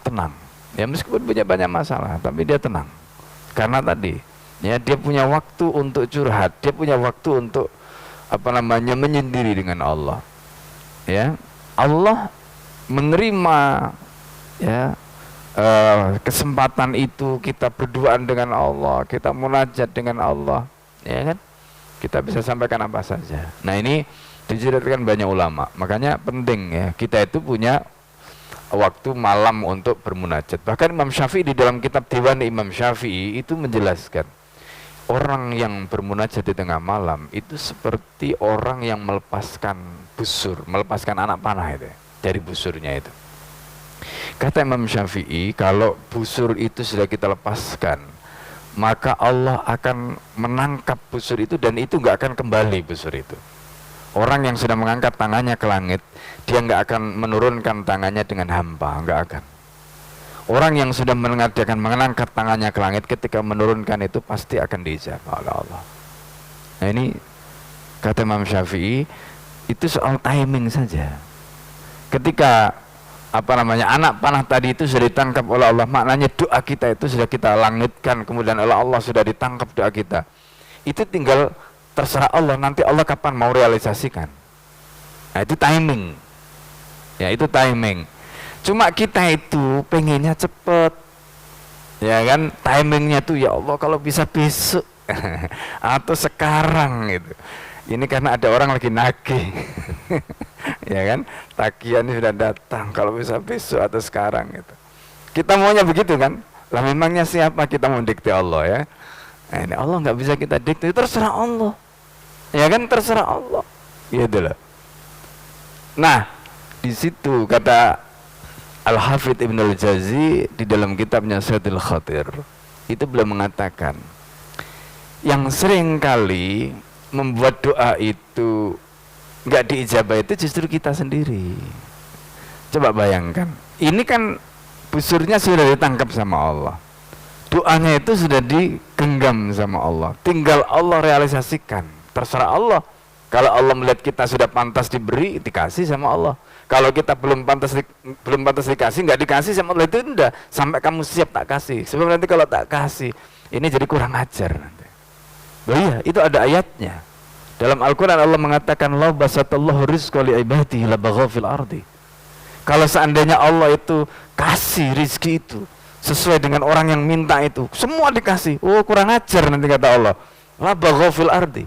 tenang. Ya, meskipun punya banyak masalah, tapi dia tenang. Karena tadi, ya, dia punya waktu untuk curhat, dia punya waktu untuk menyendiri dengan Allah. Ya, Allah menerima, ya, kesempatan itu kita berduaan dengan Allah, kita munajat dengan Allah, ya kan? Kita bisa sampaikan apa saja. Nah, ini diceritakan banyak ulama. Makanya penting ya, kita itu punya waktu malam untuk bermunajat. Bahkan Imam Syafi'i di dalam kitab Diwan Imam Syafi'i itu menjelaskan, orang yang bermunajat di tengah malam itu seperti orang yang melepaskan busur, melepaskan anak panah itu dari busurnya itu. Kata Imam Syafi'i, kalau busur itu sudah kita lepaskan, maka Allah akan menangkap busur itu dan itu nggak akan kembali busur itu. Orang yang sudah mengangkat tangannya ke langit, dia nggak akan menurunkan tangannya dengan hampa, nggak akan. Orang yang sudah mengangkat tangannya ke langit, ketika menurunkan itu pasti akan diijabah oleh Allah. Nah, ini kata Imam Syafi'i, itu soal timing saja. Ketika anak panah tadi itu sudah ditangkap oleh Allah, maknanya doa kita itu sudah kita langitkan, kemudian oleh Allah sudah ditangkap doa kita. Itu tinggal terserah Allah, nanti Allah kapan mau realisasikan. Nah, itu timing. Ya, itu timing. Cuma kita itu pengennya cepet, ya kan? Timingnya tuh ya Allah kalau bisa besok atau sekarang gitu. Ini karena ada orang lagi nagih, ya kan? Tagihannya sudah datang, kalau bisa besok atau sekarang gitu. Kita maunya begitu kan? Lah memangnya siapa kita mau dikte Allah ya? Nah, ini Allah nggak bisa kita dikte, terserah Allah, ya kan? Terserah Allah, gitu loh. Nah, di situ kata Al-Hafidh Ibn Al-Jazi di dalam kitabnya Sayyidul Khatir, itu beliau mengatakan, yang sering kali membuat doa itu nggak diijabah itu justru kita sendiri. Coba bayangkan, ini kan busurnya sudah ditangkap sama Allah, doanya itu sudah digenggam sama Allah, tinggal Allah realisasikan, terserah Allah. Kalau Allah melihat kita sudah pantas diberi, dikasih sama Allah. Kalau kita belum pantas dikasih, nggak dikasih sama Allah, itu enggak sampai kamu siap tak kasih. Sebab nanti kalau tak kasih, ini jadi kurang ajar nanti. Oh iya, itu ada ayatnya. Dalam Al-Quran Allah mengatakan, "Lau basatallahu rizqa li ibadihi labaghaw fil ardi." Kalau seandainya Allah itu kasih rizki itu sesuai dengan orang yang minta itu, semua dikasih, oh kurang ajar nanti kata Allah. Labaghaw fil ardi.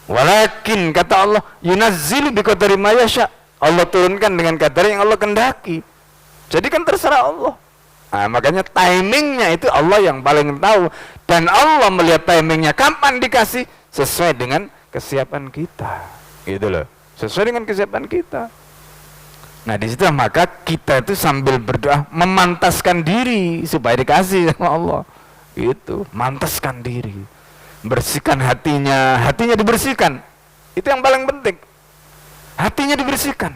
Walakin kata Allah, yunazzilu biqadari ma yasha. Allah turunkan dengan kadar yang Allah kendaki. Jadi kan terserah Allah. Nah, makanya timingnya itu Allah yang paling tahu, dan Allah melihat timingnya kapan dikasih sesuai dengan kesiapan kita, gitu loh. Sesuai dengan kesiapan kita. Nah, di situ maka kita itu sambil berdoa memantaskan diri supaya dikasih sama Allah. Itu mantaskan diri, bersihkan hatinya dibersihkan. Itu yang paling penting. Hatinya dibersihkan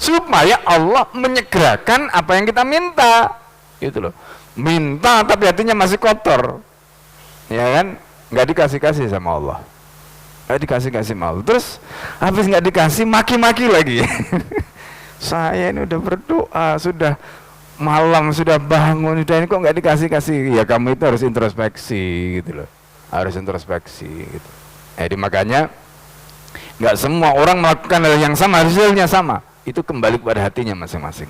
supaya Allah menyegerakan apa yang kita minta, gitu loh. Minta tapi hatinya masih kotor, ya kan? Nggak dikasih sama Allah, nggak dikasih sama Allah. Terus habis nggak dikasih, maki-maki lagi. Saya ini udah berdoa, sudah malam, sudah bangun, sudah ini kok nggak dikasih. Ya kamu itu harus introspeksi, gitu loh. Harus introspeksi, gitu. Jadi makanya nggak semua orang melakukan hal yang sama hasilnya sama, itu kembali kepada hatinya masing-masing,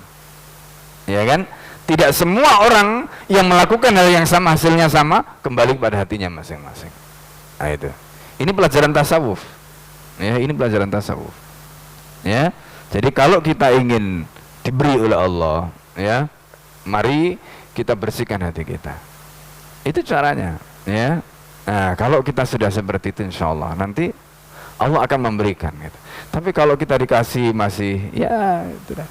ya kan? Tidak semua orang yang melakukan hal yang sama hasilnya sama, kembali kepada hatinya masing-masing. Nah, itu ini pelajaran tasawuf, ya, ini pelajaran tasawuf, ya. Jadi kalau kita ingin diberi oleh Allah, ya, mari kita bersihkan hati kita, itu caranya, ya. Nah, kalau kita sudah seperti itu, insya Allah nanti Allah akan memberikan, gitu. Tapi kalau kita dikasih masih, ya itu dah.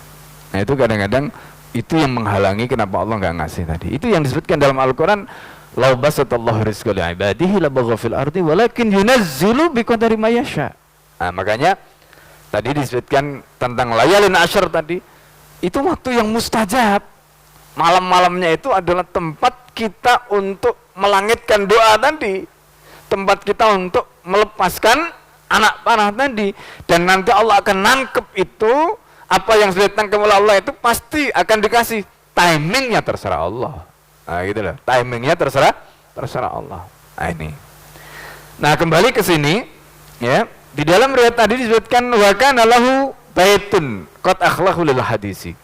Nah, itu kadang-kadang itu yang menghalangi kenapa Allah nggak ngasih tadi. Itu yang disebutkan dalam Al-Quran, "Lau basatallahu rizqa li ibadihi labaghaw fil ardi walakin yunazzilu biqadari ma yasha." Nah, makanya tadi disebutkan tentang layalin asyar tadi, itu waktu yang mustajab. Malam-malamnya itu adalah tempat kita untuk melangitkan doa tadi, tempat kita untuk melepaskan anak panah tadi, dan nanti Allah akan nangkep itu, apa yang sudah ditangkap oleh Allah itu pasti akan dikasih. Timingnya terserah Allah. Nah, gitu loh. Timingnya terserah Allah. Nah, ini. Nah, kembali ke sini, ya. Di dalam riwayat tadi disebutkan wa kana lahu baitun qad akhlaqu lil hadisi.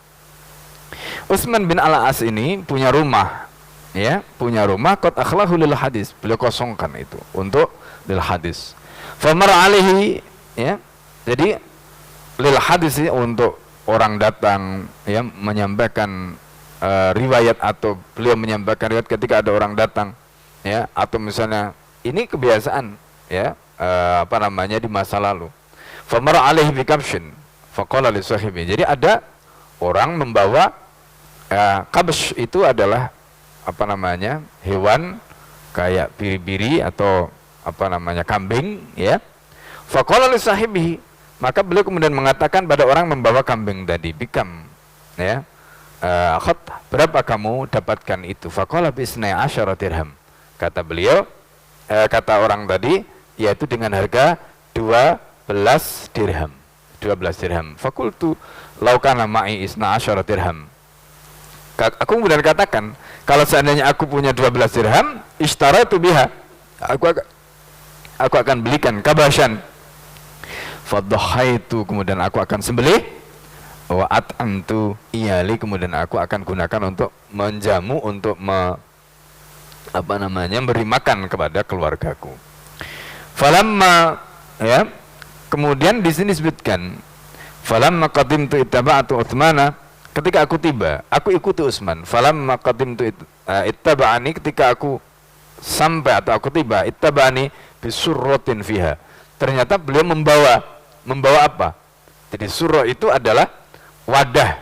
Utsman bin Al-As ini punya rumah, ya, punya rumah qad akhlahu lil hadis. Beliau kosongkan itu untuk lil hadis. Famar alaihi, ya. Jadi lil hadis ya, untuk orang datang ya menyampaikan riwayat, atau beliau menyampaikan riwayat ketika ada orang datang, ya, atau misalnya ini kebiasaan, ya, apa namanya, di masa lalu. Famar alaihi bi kabshin faqala li sahibi. Jadi ada orang membawa kabsh, itu adalah apa namanya, hewan kayak biri-biri atau apa namanya, kambing, ya. Faqala li sahibi, maka beliau kemudian mengatakan pada orang membawa kambing tadi, bikam, ya, akhat, berapa kamu dapatkan itu? Faqala bi 12 dirham. Kata beliau, kata orang tadi, yaitu dengan harga 12 dirham. 12 dirham. Fakultu law kana ma'i 12 dirham. Aku kemudian katakan, kalau seandainya aku punya 12 dirham, ishtaratu biha, aku akan belikan kabashan. Fadhahaitu, kemudian aku akan sembelih. Wa at'amtu iyali, kemudian aku akan gunakan untuk menjamu, untuk apa namanya, beri makan kepada keluargaku. Falamma, ya, kemudian di sini disebutkan falamma qadimtu ittaba'tu Utsmana, ketika aku tiba aku ikuti Utsman. Falamma qadimtu ittaba'ani, ketika aku sampai atau aku tiba, ittaba'ani bisurratin fiha, ternyata beliau membawa apa? Jadi surah itu adalah wadah,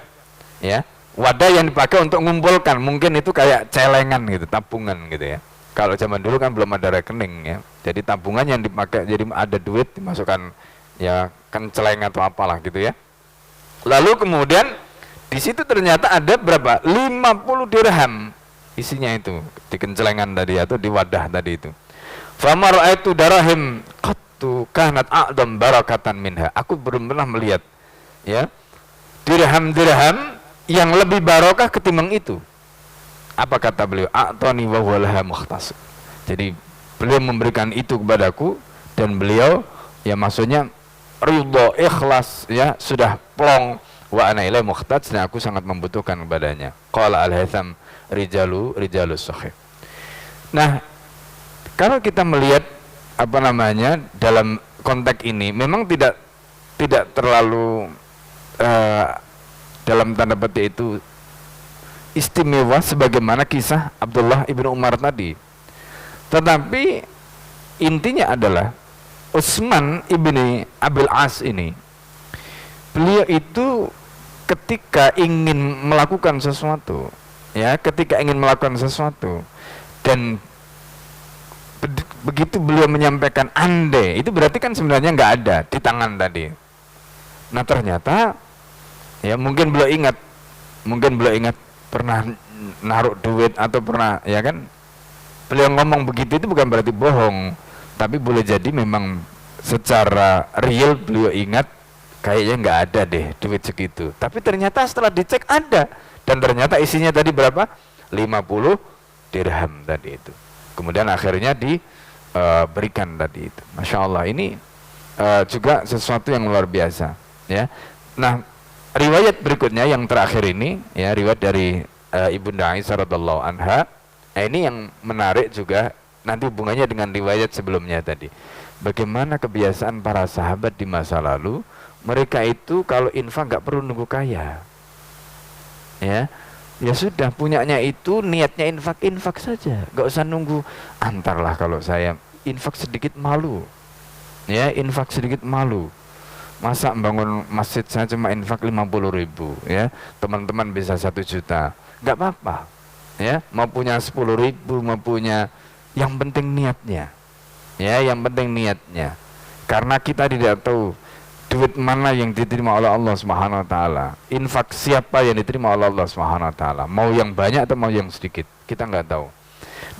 ya, wadah yang dipakai untuk mengumpulkan, mungkin itu kayak celengan gitu, tabungan gitu, ya. Kalau zaman dulu kan belum ada rekening, ya, jadi tabungan yang dipakai, jadi ada duit dimasukkan, ya, kan celeng atau apalah gitu, ya. Lalu kemudian di situ ternyata ada berapa? 50 dirham isinya itu di kencelengan tadi atau di wadah tadi itu. Famar itu darahim qattu kanat a'dam barakatan minha. Aku belum pernah melihat, ya, dirham-dirham yang lebih barokah ketimbang itu. Apa kata beliau? A'tani wa huwa laha mukhtas. Jadi beliau memberikan itu kepadaku, dan beliau, ya, maksudnya ridho, ikhlas, ya, sudah plong. Wa ana ilaihi muhtaj, dan aku sangat membutuhkan kepadanya. Qala al-Haytham rijalus sahih. Nah, kalau kita melihat apa namanya dalam konteks ini, memang tidak terlalu dalam tanda petik itu istimewa sebagaimana kisah Abdullah ibnu Umar tadi. Tetapi intinya adalah Utsman ibni Abil As ini, beliau itu ketika ingin melakukan sesuatu, ya, ketika ingin melakukan sesuatu, dan begitu beliau menyampaikan andai, itu berarti kan sebenarnya nggak ada di tangan tadi. Nah ternyata, ya, mungkin beliau ingat pernah naruh duit atau pernah, ya kan, beliau ngomong begitu itu bukan berarti bohong, tapi boleh jadi memang secara real beliau ingat kayaknya nggak ada deh duit segitu, tapi ternyata setelah dicek ada, dan ternyata isinya tadi berapa? 50 dirham tadi itu. Kemudian akhirnya diberikan tadi itu. Masya Allah, ini juga sesuatu yang luar biasa, ya. Nah, riwayat berikutnya yang terakhir ini, ya, riwayat dari Ibunda Aisyah radhiyallahu anha. Ini yang menarik juga, nanti hubungannya dengan riwayat sebelumnya tadi. Bagaimana kebiasaan para sahabat di masa lalu, mereka itu kalau infak nggak perlu nunggu kaya, ya. Ya sudah, punyanya itu niatnya infak saja, nggak usah nunggu. Antarlah kalau saya infak sedikit malu, ya, infak sedikit malu. Masa bangun masjid saya cuma infak 50.000, ya, teman-teman bisa 1 juta, nggak apa-apa, ya. Mau punya 10.000, mau punya, yang penting niatnya, ya, yang penting niatnya. Karena kita tidak tahu duit mana yang diterima oleh Allah Subhanahu wa taala. Infak siapa yang diterima oleh Allah Subhanahu wa taala. Mau yang banyak atau mau yang sedikit, kita nggak tahu.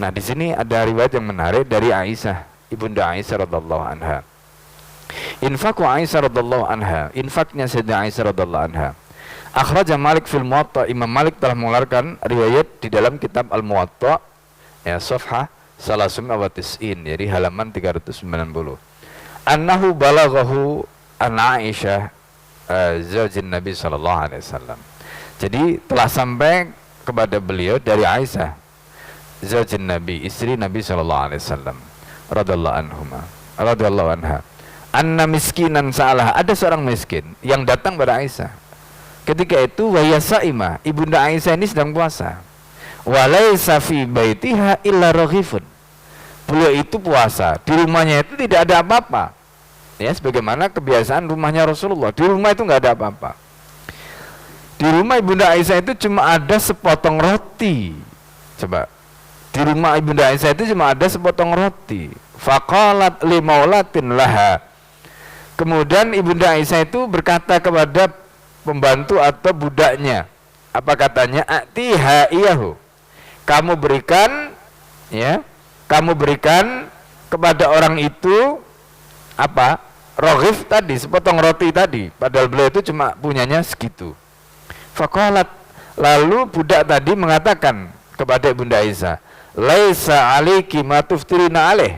Nah, di sini ada riwayat yang menarik dari Aisyah, Ibunda Aisyah radhiyallahu anha. Infaqu Aisyah radhiyallahu anha, infaknya Sayyidah Aisyah radhiyallahu anha. Akhraja Malik fil Muwatta, Imam Malik telah mengeluarkan riwayat di dalam kitab Al-Muwatta, ya, safhah 390, jadi halaman 390. Annahu balaghahu an Aisyah zaujin Nabi sallallahu alaihi wasallam. Jadi telah sampai kepada beliau dari Aisyah zaujin Nabi, istri Nabi sallallahu alaihi wasallam radhiyallahu anha, anna miskinan salah, ada seorang miskin yang datang pada Aisyah. Ketika itu waya saima, ibunda Aisyah ini sedang puasa. Walaisa fi baitiha illa raghifun. Beliau itu puasa, di rumahnya itu tidak ada apa-apa. Ya, sebagaimana kebiasaan rumahnya Rasulullah. Di rumah itu nggak ada apa-apa. Di rumah ibunda Aisyah itu cuma ada sepotong roti. Coba. Di rumah ibunda Aisyah itu cuma ada sepotong roti. Faqalat li maulatin laha. Kemudian ibunda Aisyah itu berkata kepada pembantu atau budaknya. Apa katanya? Atiha iyahu. Kamu berikan, ya, kamu berikan kepada orang itu apa? Roghif tadi, sepotong roti tadi. Padahal beliau itu cuma punyanya segitu. Faqalat, lalu budak tadi mengatakan kepada ibunda Aisyah, laisa aliki ma tuftirina alaih.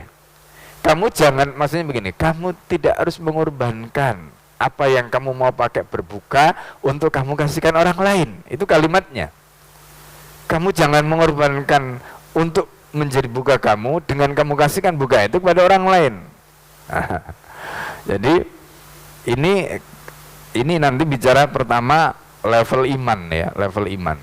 Kamu jangan, maksudnya begini, kamu tidak harus mengorbankan apa yang kamu mau pakai berbuka untuk kamu kasihkan orang lain. Itu kalimatnya. Kamu jangan mengorbankan untuk menjadi buka kamu dengan kamu kasihkan buka itu kepada orang lain. Jadi ini nanti bicara pertama level iman, ya, level iman.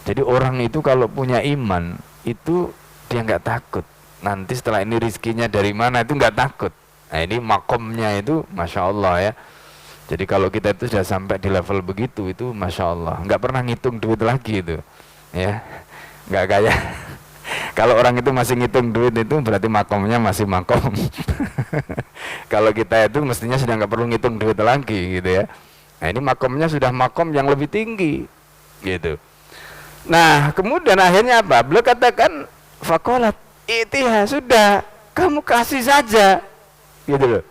Jadi orang itu kalau punya iman itu dia nggak takut. Nanti setelah ini rizkinya dari mana itu nggak takut. Nah ini makomnya itu masya Allah, ya. Jadi kalau kita itu sudah sampai di level begitu itu masya Allah, nggak pernah ngitung duit lagi itu, ya, nggak kayak kalau orang itu masih ngitung duit itu berarti makomnya masih makom. Kalau kita itu mestinya sudah nggak perlu ngitung duit lagi, gitu ya. Nah ini makomnya sudah makom yang lebih tinggi, gitu. Nah kemudian akhirnya apa? Beliau katakan fakolat itiha, sudah kamu kasih saja, gitu loh.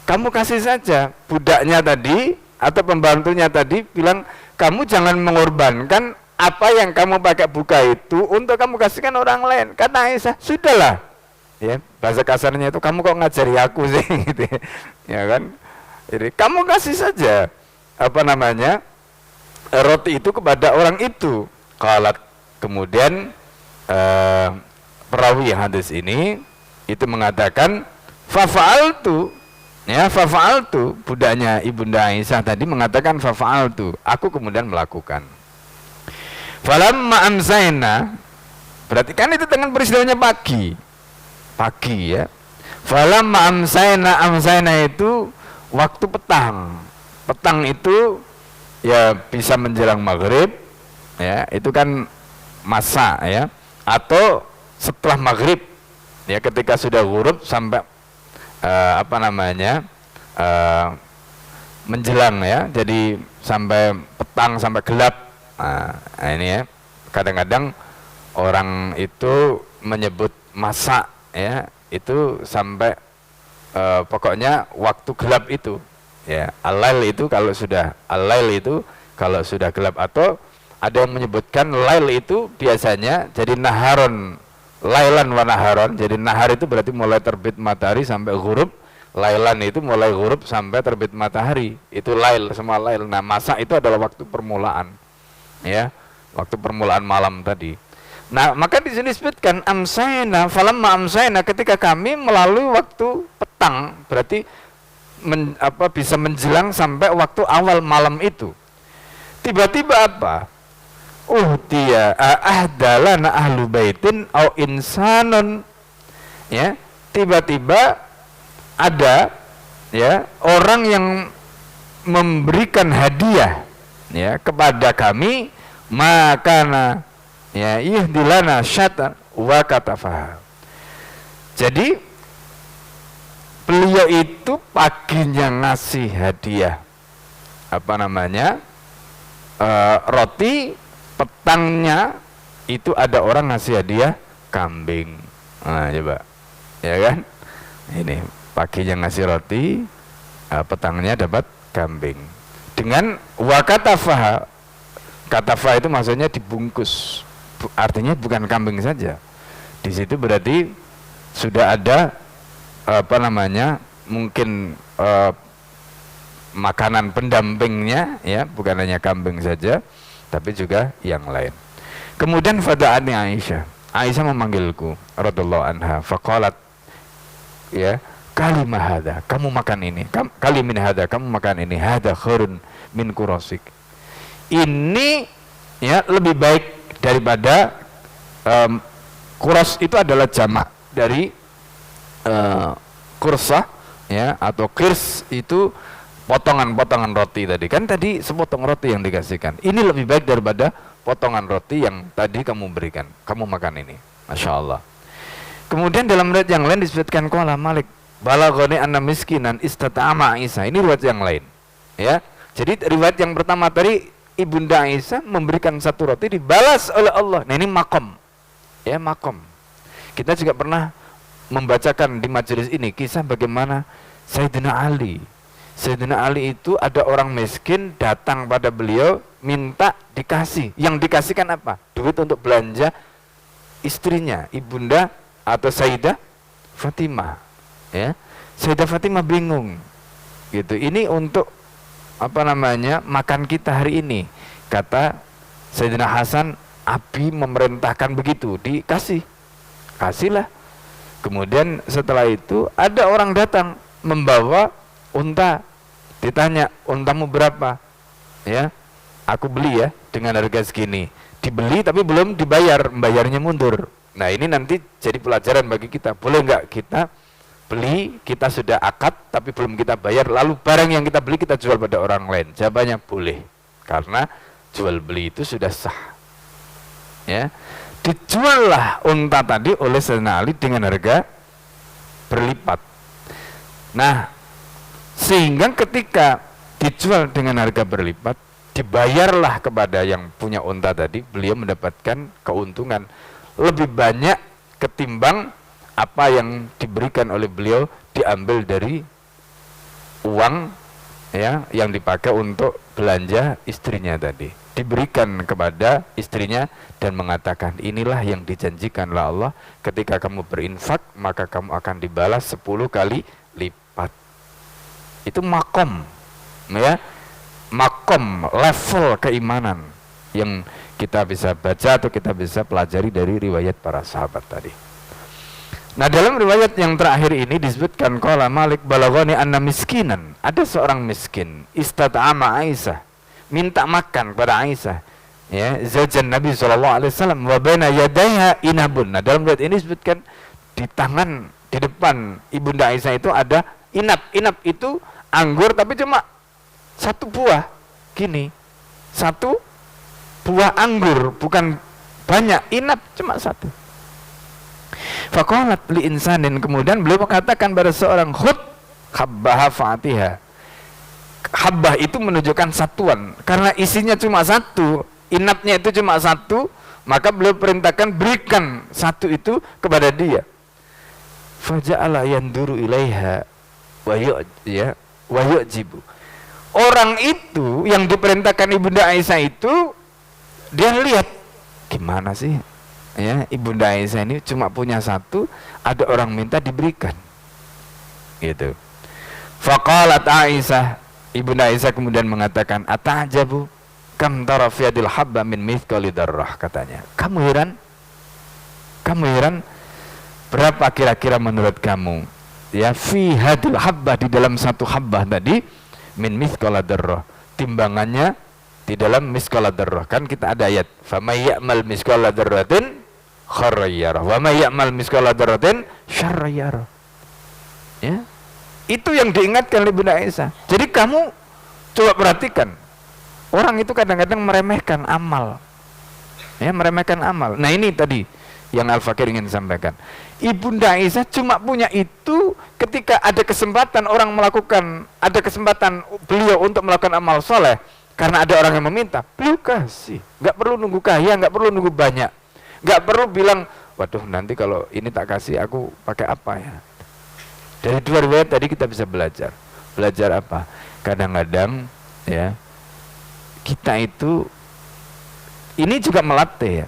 Kamu kasih saja. Budaknya tadi atau pembantunya tadi bilang, kamu jangan mengorbankan apa yang kamu pakai buka itu untuk kamu kasihkan orang lain. Kata Aisyah, sudahlah. Ya, bahasa kasarnya itu, kamu kok ngajari aku sih, gitu ya kan? Jadi kamu kasih saja apa namanya roti itu kepada orang itu. Qalat, kemudian perawi hadis ini itu mengatakan fafa'altu. Ya, fafa'altu, budaknya ibunda Aisyah tadi mengatakan fafa'altu, aku kemudian melakukan. Falamma amsayna, berarti kan itu dengan peristiwanya pagi, ya. Falamma amsayna itu waktu petang. Petang itu ya bisa menjelang maghrib, ya, itu kan masa, ya, atau setelah maghrib, ya, ketika sudah ghurub sampai menjelang, ya, jadi sampai petang sampai gelap. Nah ini, ya, kadang-kadang orang itu menyebut masa, ya, itu sampai pokoknya waktu gelap itu, ya. Al-lail itu kalau sudah gelap, atau ada yang menyebutkan lail itu biasanya jadi naharon, lailan wa naharon. Jadi nahar itu berarti mulai terbit matahari sampai ghurub, lailan itu mulai ghurub sampai terbit matahari, itu lail, semua lail. Nah masa itu adalah waktu permulaan, ya, waktu permulaan malam tadi. Nah maka di sini disebutkan amsayna, falamma amsayna, ketika kami melalui waktu petang, berarti bisa menjelang sampai waktu awal malam itu. Tiba-tiba apa? Dia ahdalana ahlu baitin au insanun, ya, tiba-tiba ada, ya, orang yang memberikan hadiah, ya, kepada kami, makana, ya, ihdilana syatan wa katafaha. Jadi beliau itu paginya ngasih hadiah roti, petangnya itu ada orang ngasih hadiah kambing. Nah coba, ya kan, ini paginya ngasih roti, petangnya dapat kambing dengan wakatafaha. Katafaha itu maksudnya dibungkus, artinya bukan kambing saja. Di situ berarti sudah ada mungkin makanan pendampingnya, ya, bukan hanya kambing saja. tapi juga yang lain. Kemudian fada'ani Aisyah. Aisyah memanggilku radhiyallahu anha, faqalat, ya, kalimah hada, kamu makan ini, kalimin hada, kamu makan ini, hada khairun min kurasik. Ini ya lebih baik daripada kuras itu adalah jamak dari kursah, ya, atau kirs itu potongan-potongan roti tadi. Kan tadi sepotong roti yang dikasihkan. Ini lebih baik daripada potongan roti yang tadi kamu berikan. Kamu makan ini. Masya Allah. Kemudian dalam riwayat yang lain disebutkan qala Malik balaghani anna miskinan istata'ama Aisyah. Ini riwayat yang lain. Ya. Jadi riwayat yang pertama tadi Ibunda Aisyah memberikan satu roti dibalas oleh Allah. Nah, ini makom. Ya, makom. Kita juga pernah membacakan di majelis ini kisah bagaimana Sayyidina Ali. Sayyidina Ali itu ada orang miskin datang pada beliau minta dikasih. Yang dikasihkan apa? Duit untuk belanja istrinya, Ibunda atau Sayyidah Fatimah. Ya. Sayyidah Fatimah bingung. Gitu. Ini untuk apa namanya? Makan kita hari ini. Kata Sayyidina Hasan, Abi memerintahkan begitu, dikasih. Kasihlah. Kemudian setelah itu ada orang datang membawa unta. Ditanya, untamu berapa? Ya, aku beli ya dengan harga segini. Dibeli tapi belum dibayar, membayarnya mundur. Nah, ini nanti jadi pelajaran bagi kita. Boleh nggak kita beli, kita sudah akad tapi belum kita bayar, lalu barang yang kita beli kita jual pada orang lain? Jawabannya boleh, karena jual beli itu sudah sah. Ya, dijuallah unta tadi oleh Sayyidina Ali dengan harga berlipat. Nah, sehingga ketika dijual dengan harga berlipat, dibayarlah kepada yang punya unta tadi, beliau mendapatkan keuntungan lebih banyak ketimbang apa yang diberikan oleh beliau diambil dari uang, ya, yang dipakai untuk belanja istrinya tadi. Diberikan kepada istrinya dan mengatakan, inilah yang dijanjikan oleh Allah, ketika kamu berinfak maka kamu akan dibalas 10 kali lipat. Itu makom, ya, makom, level keimanan yang kita bisa baca atau kita bisa pelajari dari riwayat para sahabat tadi. Nah, dalam riwayat yang terakhir ini disebutkan qala Malik balaghani anna miskinan, ada seorang miskin istata'ama Aisyah, minta makan pada Aisyah, ya, zaujan Nabi SAW, wa baina yadaiha inabun. Nah, dalam riwayat ini disebutkan di tangan, di depan Ibunda Aisyah itu ada inab. Inab itu anggur tapi cuma satu buah, gini, satu buah anggur, bukan banyak. Inab cuma satu. Faqalat li insanin, kemudian beliau mengatakan pada seorang, khud khabbaha fatiha. Habbah itu menunjukkan satuan, karena isinya cuma satu, inabnya itu cuma satu, maka beliau perintahkan berikan satu itu kepada dia. Faja'ala yanduru ilaiha wa yu'jibu. Orang itu yang diperintahkan Ibunda Aisyah itu, dia lihat gimana sih, ya, Ibunda Aisyah ini cuma punya satu, ada orang minta diberikan, gitu. Faqalat Aisyah, Ibunda Aisyah kemudian mengatakan, ata'jabu kam tara fi yadil habba min mithqali darrah, katanya. Kamu heran berapa kira-kira menurut kamu, ya, fi hadil habbah, di dalam satu habbah tadi, min mithqala darrah, timbangannya di dalam mithqala darrah. Kan kita ada ayat, famay ya'mal mithqala darratin khairan yarah wa may ya'mal mithqala darratin syarran yarah. Ya, itu yang diingatkan oleh Bunda Aisyah. Jadi kamu coba perhatikan, orang itu kadang-kadang meremehkan amal, ya, meremehkan amal. Nah, ini tadi yang Al-Fakir ingin sampaikan. Ibunda Aisyah cuma punya itu ketika ada kesempatan orang melakukan, ada kesempatan beliau untuk melakukan amal soleh, karena ada orang yang meminta, beliau kasih. Gak perlu nunggu kaya, gak perlu nunggu banyak, gak perlu bilang, waduh nanti kalau ini tak kasih aku pakai apa ya. Dari dua riwayat tadi kita bisa belajar apa? Kadang-kadang, ya, kita itu ini juga melatih, ya,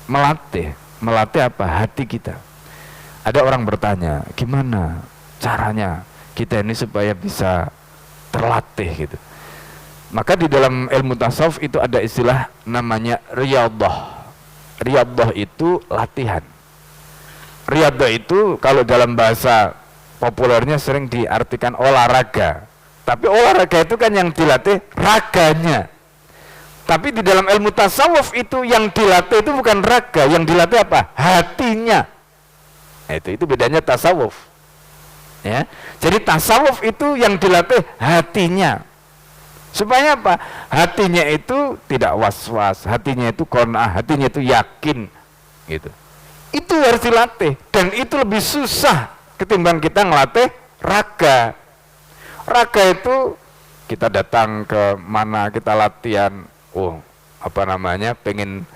melatih apa? Hati kita. Ada orang bertanya, gimana caranya kita ini supaya bisa terlatih gitu. Maka di dalam ilmu tasawuf itu ada istilah namanya riyadhah. Riyadhah itu latihan. Riyadhah itu kalau dalam bahasa populernya sering diartikan olahraga. Tapi olahraga itu kan yang dilatih raganya. Tapi di dalam ilmu tasawuf itu yang dilatih itu bukan raga, yang dilatih apa? Hatinya. Nah, itu bedanya tasawuf. Ya. Jadi tasawuf itu yang dilatih hatinya. Supaya apa? Hatinya itu tidak was-was, hatinya itu qanaah, hatinya itu yakin gitu. Itu harus dilatih dan itu lebih susah ketimbang kita ngelatih raga. Raga itu kita datang ke mana kita latihan, pengen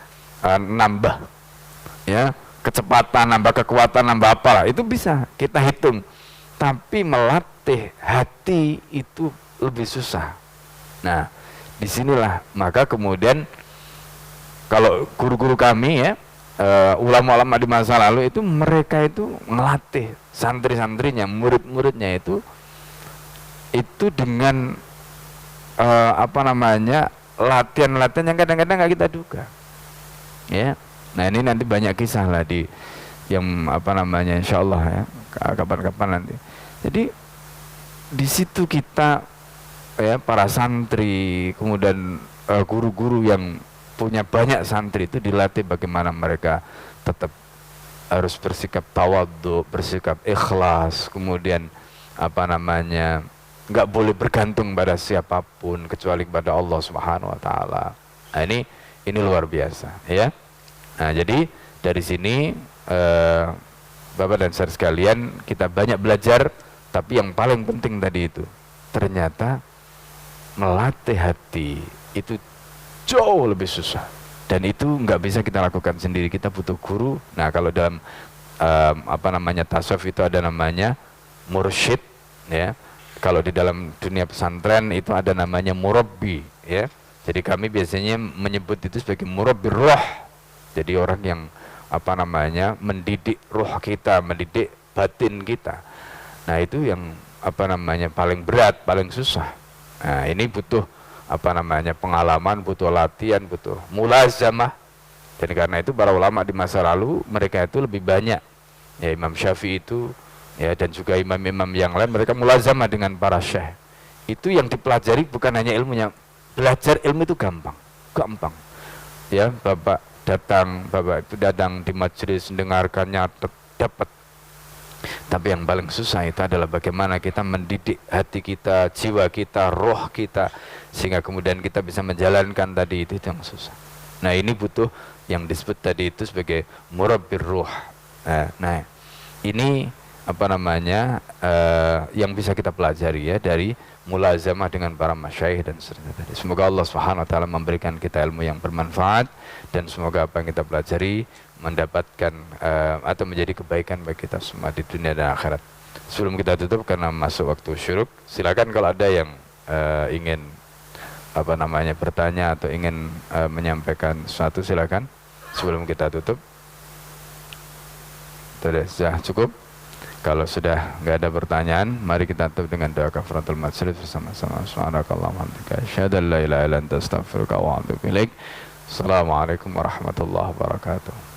nambah ya, kecepatan, nambah kekuatan, nambah apalah, itu bisa kita hitung. Tapi melatih hati itu lebih susah. Nah, disinilah maka kemudian kalau guru-guru kami ya, ulama-ulama di masa lalu itu mereka itu melatih santri-santrinya, murid-muridnya itu dengan latihan-latihan yang kadang-kadang nggak kita duga. Ya, nah ini nanti banyak kisah lah di yang insya Allah ya, kapan-kapan nanti. Jadi di situ kita ya, para santri, kemudian guru-guru yang punya banyak santri itu dilatih bagaimana mereka tetap harus bersikap tawadhu, bersikap ikhlas, kemudian nggak boleh bergantung pada siapapun kecuali kepada Allah Subhanahu wa taala. Nah, ini luar biasa ya. Nah, jadi dari sini Bapak dan Saudara sekalian, kita banyak belajar, tapi yang paling penting tadi itu ternyata melatih hati itu jauh lebih susah, dan itu nggak bisa kita lakukan sendiri, kita butuh guru. Nah, kalau dalam tasawuf itu ada namanya mursyid ya. Kalau di dalam dunia pesantren itu ada namanya murabbi ya. Jadi kami biasanya menyebut itu sebagai murabbi roh. Jadi orang yang mendidik roh kita, mendidik batin kita. Nah, itu yang paling berat, paling susah. Nah, ini butuh pengalaman, butuh latihan, butuh mulazamah. Dan karena itu para ulama di masa lalu mereka itu lebih banyak ya, Imam Syafi'i itu ya, dan juga imam-imam yang lain, mereka mulazamah dengan para syekh. Itu yang dipelajari bukan hanya ilmunya. Belajar ilmu itu gampang ya. Bapak itu datang di majelis, mendengarkannya dapat. Tapi yang paling susah itu adalah bagaimana kita mendidik hati kita, jiwa kita, roh kita, sehingga kemudian kita bisa menjalankan tadi itu yang susah. Nah, ini butuh yang disebut tadi itu sebagai murabbir ruh. Nah, ini yang bisa kita pelajari ya dari mulazamah dengan para masyayikh dan seterusnya. Semoga Allah Subhanahu wa taala memberikan kita ilmu yang bermanfaat, dan semoga apa yang kita pelajari mendapatkan atau menjadi kebaikan bagi kita semua di dunia dan akhirat. Sebelum kita tutup karena masuk waktu syuruk, silakan kalau ada yang ingin bertanya atau ingin menyampaikan sesuatu, silakan sebelum kita tutup. Sudah cukup? Kalau sudah nggak ada pertanyaan, mari kita tutup dengan doa kafaratul majlis bersama-sama. Subhanakallahumma wa bihamdika, asyhadu an la ilaha illa anta, astaghfiruka wa atubu ilaik. Assalamualaikum warahmatullahi wabarakatuh.